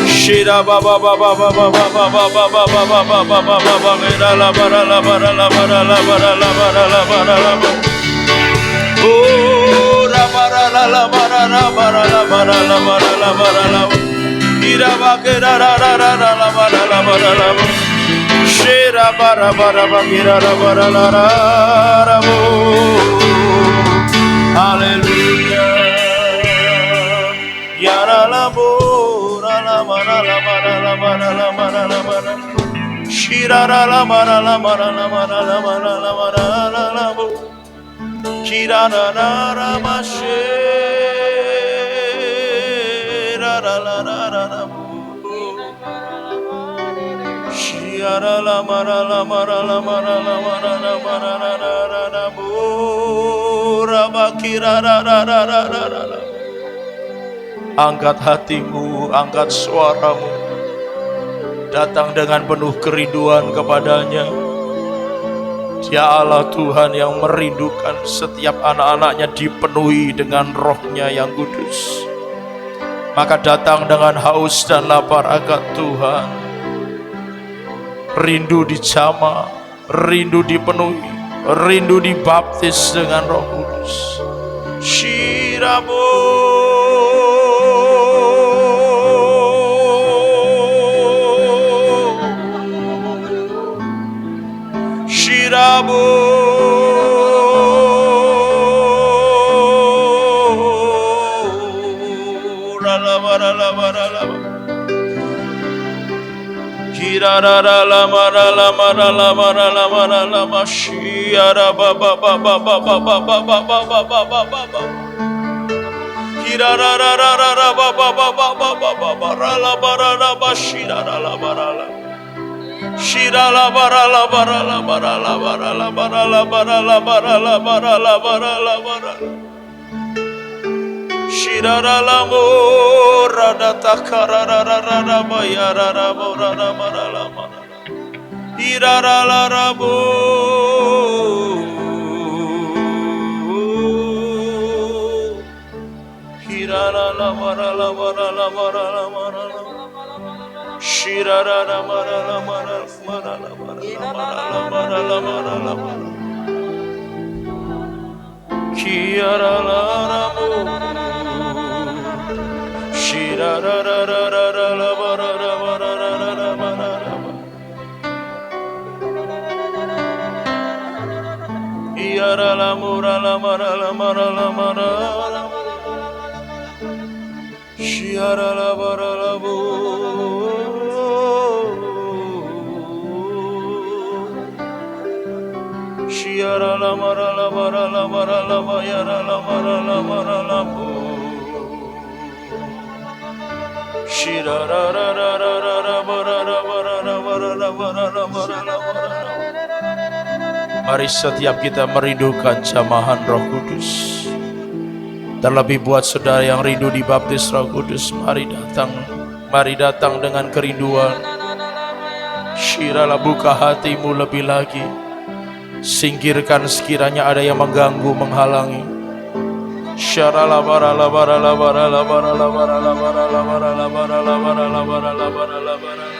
Shira baba baba baba baba baba baba baba baba baba iralabaralabaralabaralabaralabaralabaralabarala. Oh rabaralabaralabaralabaralabaralabarala. Ira bakera ra ra ra ra la bara la bara la. Shira bara bara bakira ra bara la ra ra mo. Haleluya. Ya ra la bo ra la bara la bara la bara la bara la bara. Shira ra la bara la bara la bara la bara la bara la bo. Kira ra ra ra ma she. Ra ra la ra ra ra. Shiara la mara la mara la mara la mara la mara la ra ra ra bu rabakira ra ra ra ra ra ra. Angkat hatimu, angkat suaramu, datang dengan penuh kerinduan kepadanya. Dia Allah Tuhan yang merindukan setiap anak-anaknya dipenuhi dengan rohnya yang kudus. Maka datang dengan haus dan lapar akan Tuhan. Rindu dijamah, rindu dipenuhi, rindu dibaptis dengan Roh Kudus. Shirabo Shirabo Kira ra ra la mara la mara la mara la mara la mashiara ba ba ba ba ba ba ba ba ba ba ba ba ba ba ba. Kira ra ra ra ra ra ba ba ba ba ba ba ba ba ra la bara la bashira ra la bara la. Shira la bara la bara la bara la bara la bara la bara la bara la bara la bara la bara. Shirara la mo rada takara ra ra ra ra ba ya ra ra bo ra ra ba ra la ma ra ra. Irara la ra bo. Hirara la ma ra la ma ra la ma ra la ma ra la. Shirara la ma ra la ma ra ma ra la ma ra la ma ra la ma ra la ma ra la ma ra. Kiara la ra mo. Shira ra ra ra ra ra la ba ra ra ba ra ra ra ra ba ra ra ba. Iara la mu ra la ma ra la ma ra la ma ra la. Shiara la ba ra la bu. Shiara la ma ra la ba ra la ma ra la ba ya ra la ma ra la ma ra la bu. Mari setiap kita merindukan jamahan Roh Kudus. Terlebih buat saudara yang rindu dibaptis Roh Kudus, mari datang dengan kerinduan. Shiralah, buka hatimu lebih lagi. Singkirkan sekiranya ada yang mengganggu, menghalangi. Syarala barala barala barala barala barala barala barala barala barala barala barala barala.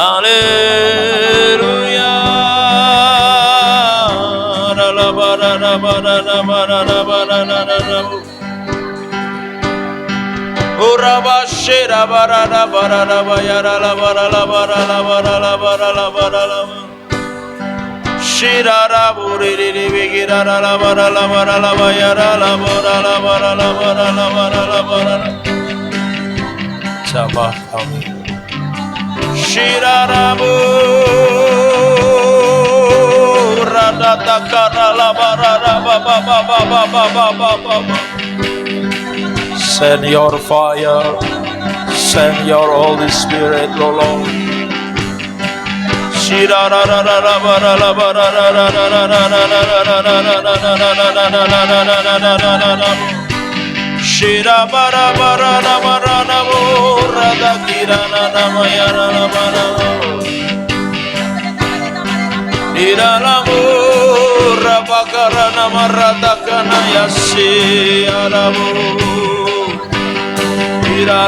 Haleluya. Urabashira barada barada bayara la barala barala barala barala barala shirara buriri bigira la barala barala bayara la barala barala barala barala barala Sabah kami shirara burada takara la barala baba baba baba baba baba. Send your fire, send your Holy Spirit, Lord.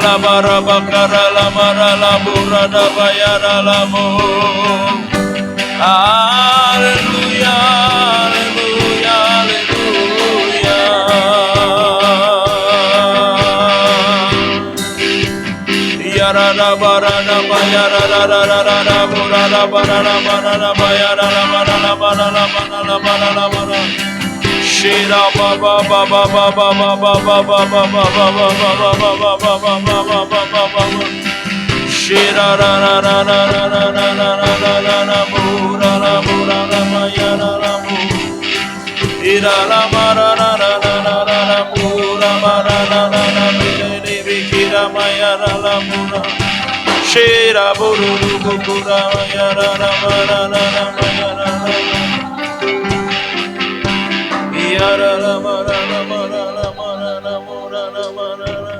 La bara bakara la mara la bura da bayara la mo. Haleluya, haleluya, haleluya. Yara la bara da bayara la la la la la bura la bara la bara la bayara la bara la bara la bara la bara la bara. Shira baba baba baba baba baba baba baba baba baba baba Shira ra ra ra ra ra ra ra ra ra ra ra mura ra mura ra maya ra ra mu Ira la mara ra ra ra ra ra ra mura mara ra ra ra ni bikira maya ra la mura Shira buru bukura maya ra ra mara ra ra maya ra ra Yara la mara la mara la mara la mura la mara la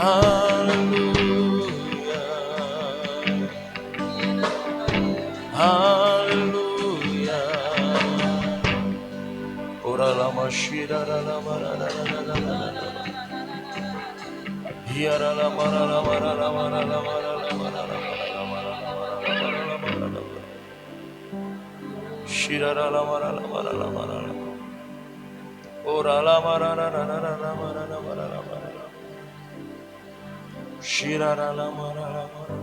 Hallelujah Hallelujah Ora la mashira la mara la Yara la mara la mara la mara la mara la mara la mara la mara la Shira la mara la mara la mara la Ora la mara la mara la mara la mara la mara Shira la mara la mara.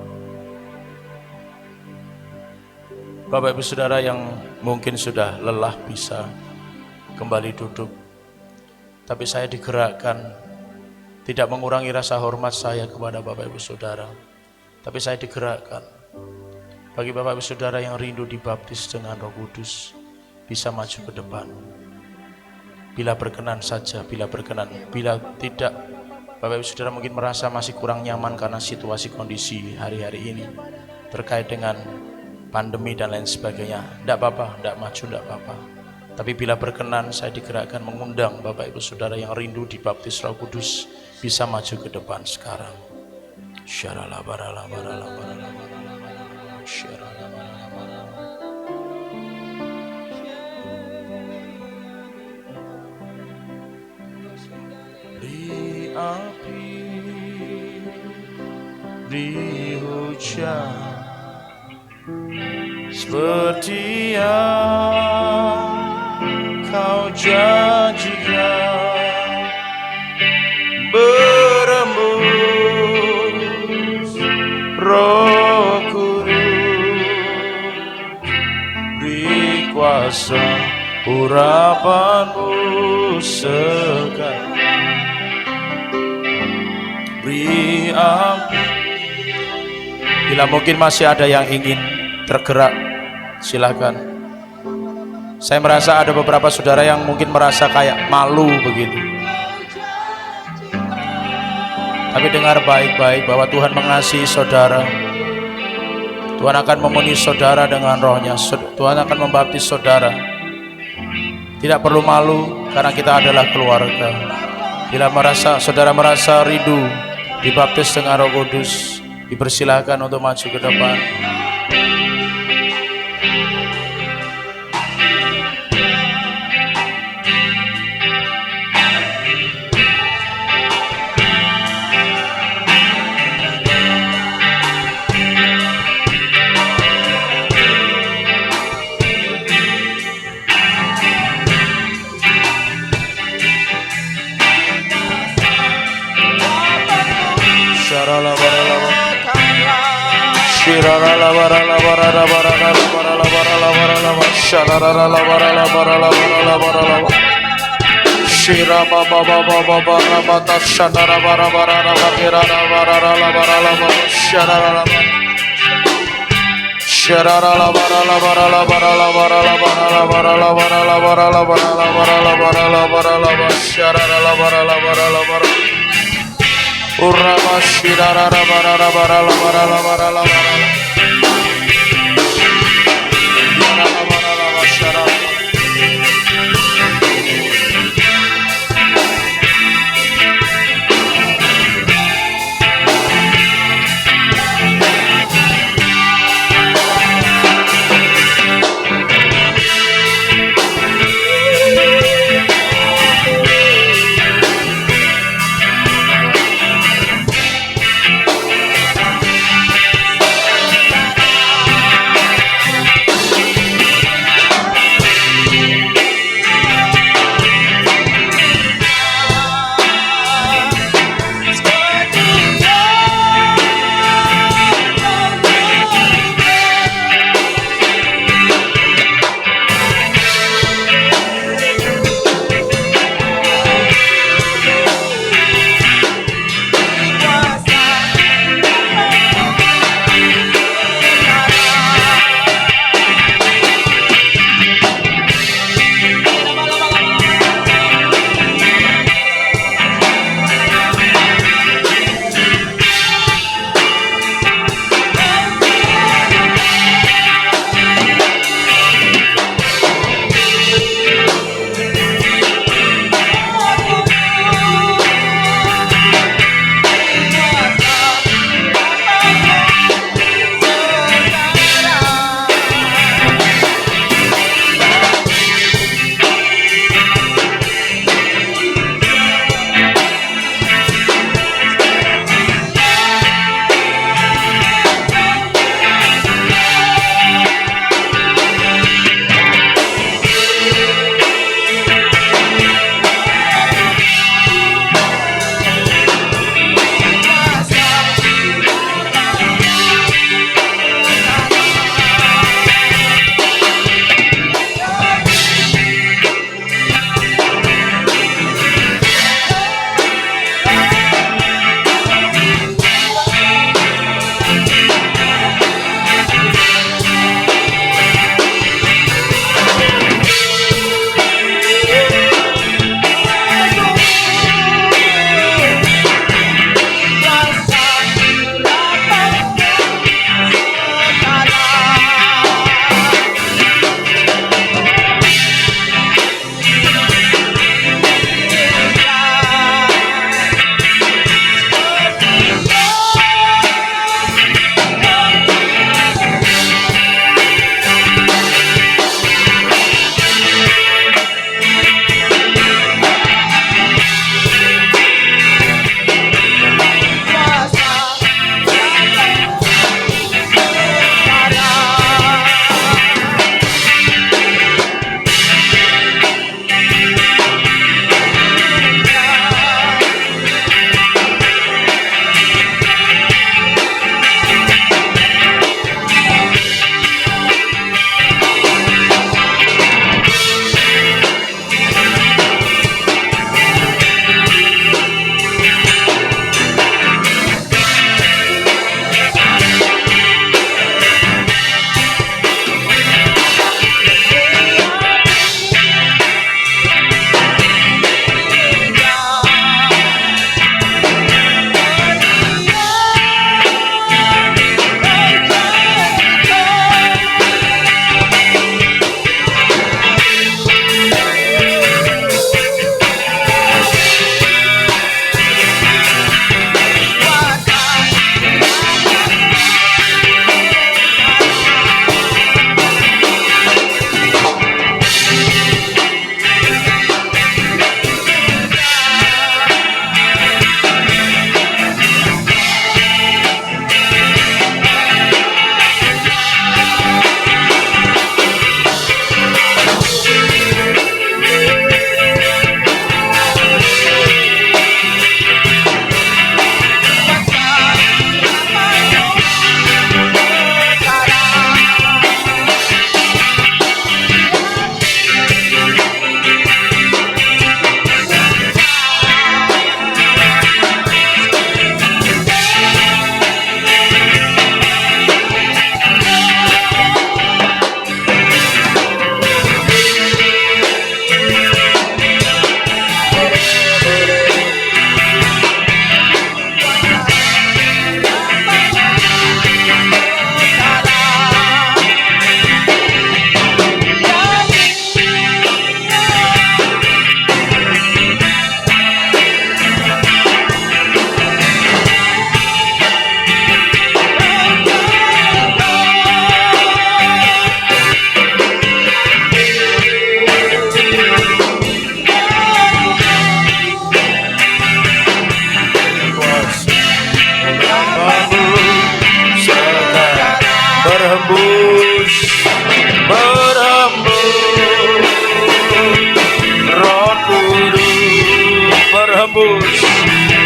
Bapak Ibu Saudara yang mungkin sudah lelah bisa kembali duduk. Tapi saya digerakkan, tidak mengurangi rasa hormat saya kepada Bapak Ibu Saudara. Tapi saya digerakkan, bagi Bapak Ibu Saudara yang rindu dibaptis dengan Roh Kudus, bisa maju ke depan. Bila berkenan saja, bila berkenan. Bila tidak, Bapak Ibu Saudara mungkin merasa masih kurang nyaman karena situasi kondisi hari-hari ini terkait dengan pandemi dan lain sebagainya. Tidak apa-apa, tidak maju, tidak apa-apa. Tapi bila berkenan, saya digerakkan mengundang Bapak Ibu Saudara yang rindu dibaptis Roh Kudus bisa maju ke depan sekarang. Syarala barala barala barala barala syarala barala barala. Di api, di hujan, seperti yang kau janjikan, berembus Roh Kudus, beri kuasa urapanmu sekarang, beri ampun. Bila mungkin masih ada yang ingin tergerak, silakan. Saya merasa ada beberapa saudara yang mungkin merasa kayak malu begitu. Tapi dengar baik-baik bahwa Tuhan mengasihi saudara. Tuhan akan memenuhi saudara dengan rohnya. Tuhan akan membaptis saudara. Tidak perlu malu karena kita adalah keluarga. Bila saudara merasa rindu dibaptis dengan Roh Kudus, dipersilahkan untuk maju ke depan. Shira baba baba baba rabata shanara bara bara rabatira bara bara bara sharara sharara la bara la bara la bara la bara la bara la bara la bara la bara la bara la bara la bara la bara sharara la bara la bara la bara urama shirara la bara la bara la bara la bara la bara la bara la sharara.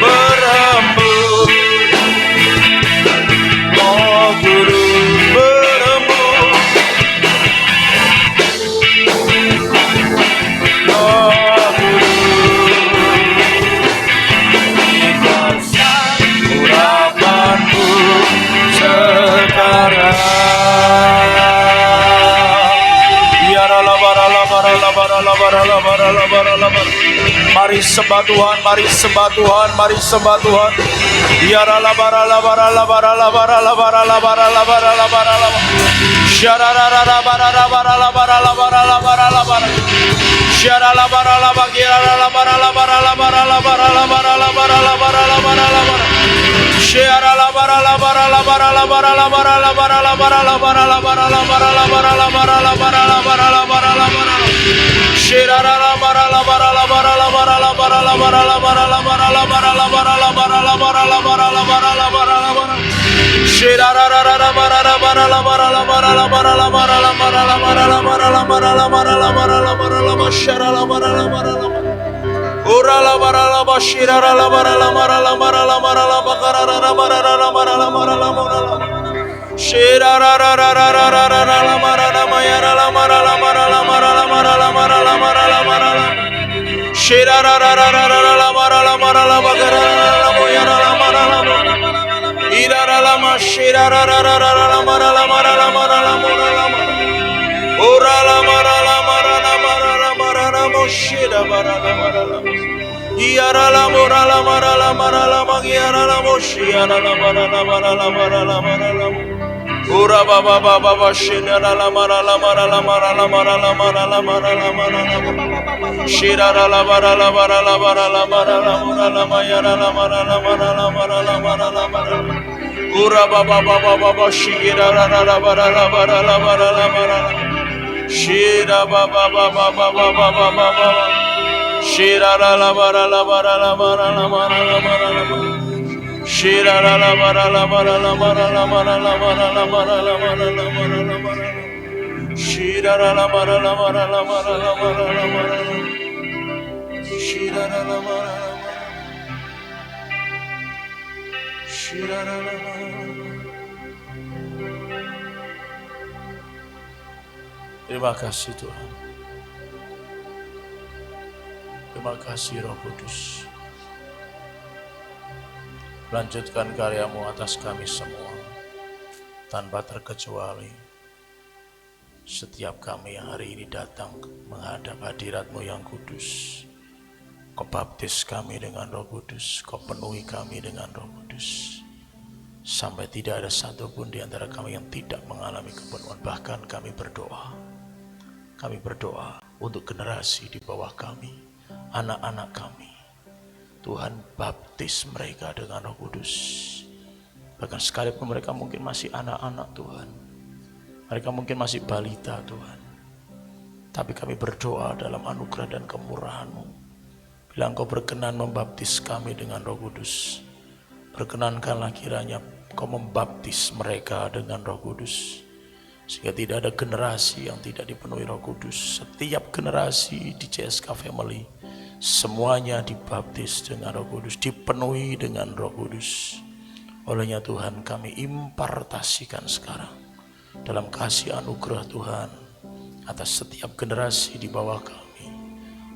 berembus, Roh Kudus berembus, Roh Kudus urapanmu sekarang. Mari sembah Tuhan, mari sembah Tuhan, mari sembah Tuhan. Ura baba baba bashina la la mara la mara la mara la mara la mara la mara la mara la shira la la bara la bara la bara la mara la mara la maya la mara la mara la mara la mara la mara ura baba baba baba shira la la bara la bara la bara la mara la shira baba baba baba baba baba shira la bara la bara la bara la mara la mara la shira la bara la bara la bara la bara la bara la bara la bara la bara la bara shira la bara la bara la bara la bara la bara shira la bara la shira la bara. Terima kasih Tuhan. Terima kasih Roh Kudus. Lanjutkan karyamu atas kami semua, tanpa terkecuali. Setiap kami yang hari ini datang menghadap hadirat-Mu yang kudus, Kau baptis kami dengan Roh Kudus, Kau penuhi kami dengan Roh Kudus, sampai tidak ada satupun di antara kami yang tidak mengalami kepenuhan. Bahkan kami berdoa untuk generasi di bawah kami, anak-anak kami. Tuhan baptis mereka dengan Roh Kudus. Bahkan sekalipun mereka mungkin masih anak-anak Tuhan, mereka mungkin masih balita Tuhan, tapi kami berdoa dalam anugerah dan kemurahan-Mu. Bila Engkau berkenan membaptis kami dengan Roh Kudus, berkenankanlah kiranya Kau membaptis mereka dengan Roh Kudus, sehingga tidak ada generasi yang tidak dipenuhi Roh Kudus. Setiap generasi di CSK Family semuanya dibaptis dengan Roh Kudus, dipenuhi dengan Roh Kudus. Olehnya Tuhan kami impartasikan sekarang dalam kasih anugerah Tuhan atas setiap generasi di bawah kami.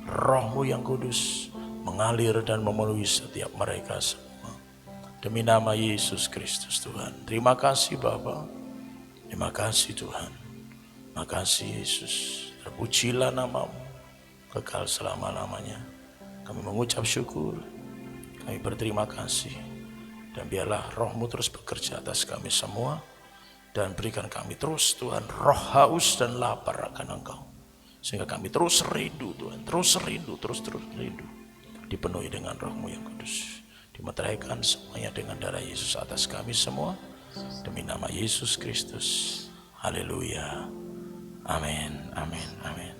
Roh-Mu yang kudus mengalir dan memenuhi setiap mereka semua. Demi nama Yesus Kristus Tuhan. Terima kasih Bapa. Terima kasih Tuhan. Terima kasih Yesus. Terpujilah nama-Mu kekal selama-lamanya. Kami mengucap syukur, kami berterima kasih, dan biarlah Roh-Mu terus bekerja atas kami semua, dan berikan kami terus Tuhan roh haus dan lapar akan Engkau, sehingga kami terus rindu Tuhan, terus rindu, terus rindu, dipenuhi dengan Roh-Mu yang kudus. Dimeteraikan semuanya dengan darah Yesus atas kami semua, demi nama Yesus Kristus. Haleluya. Amin, amin, amin.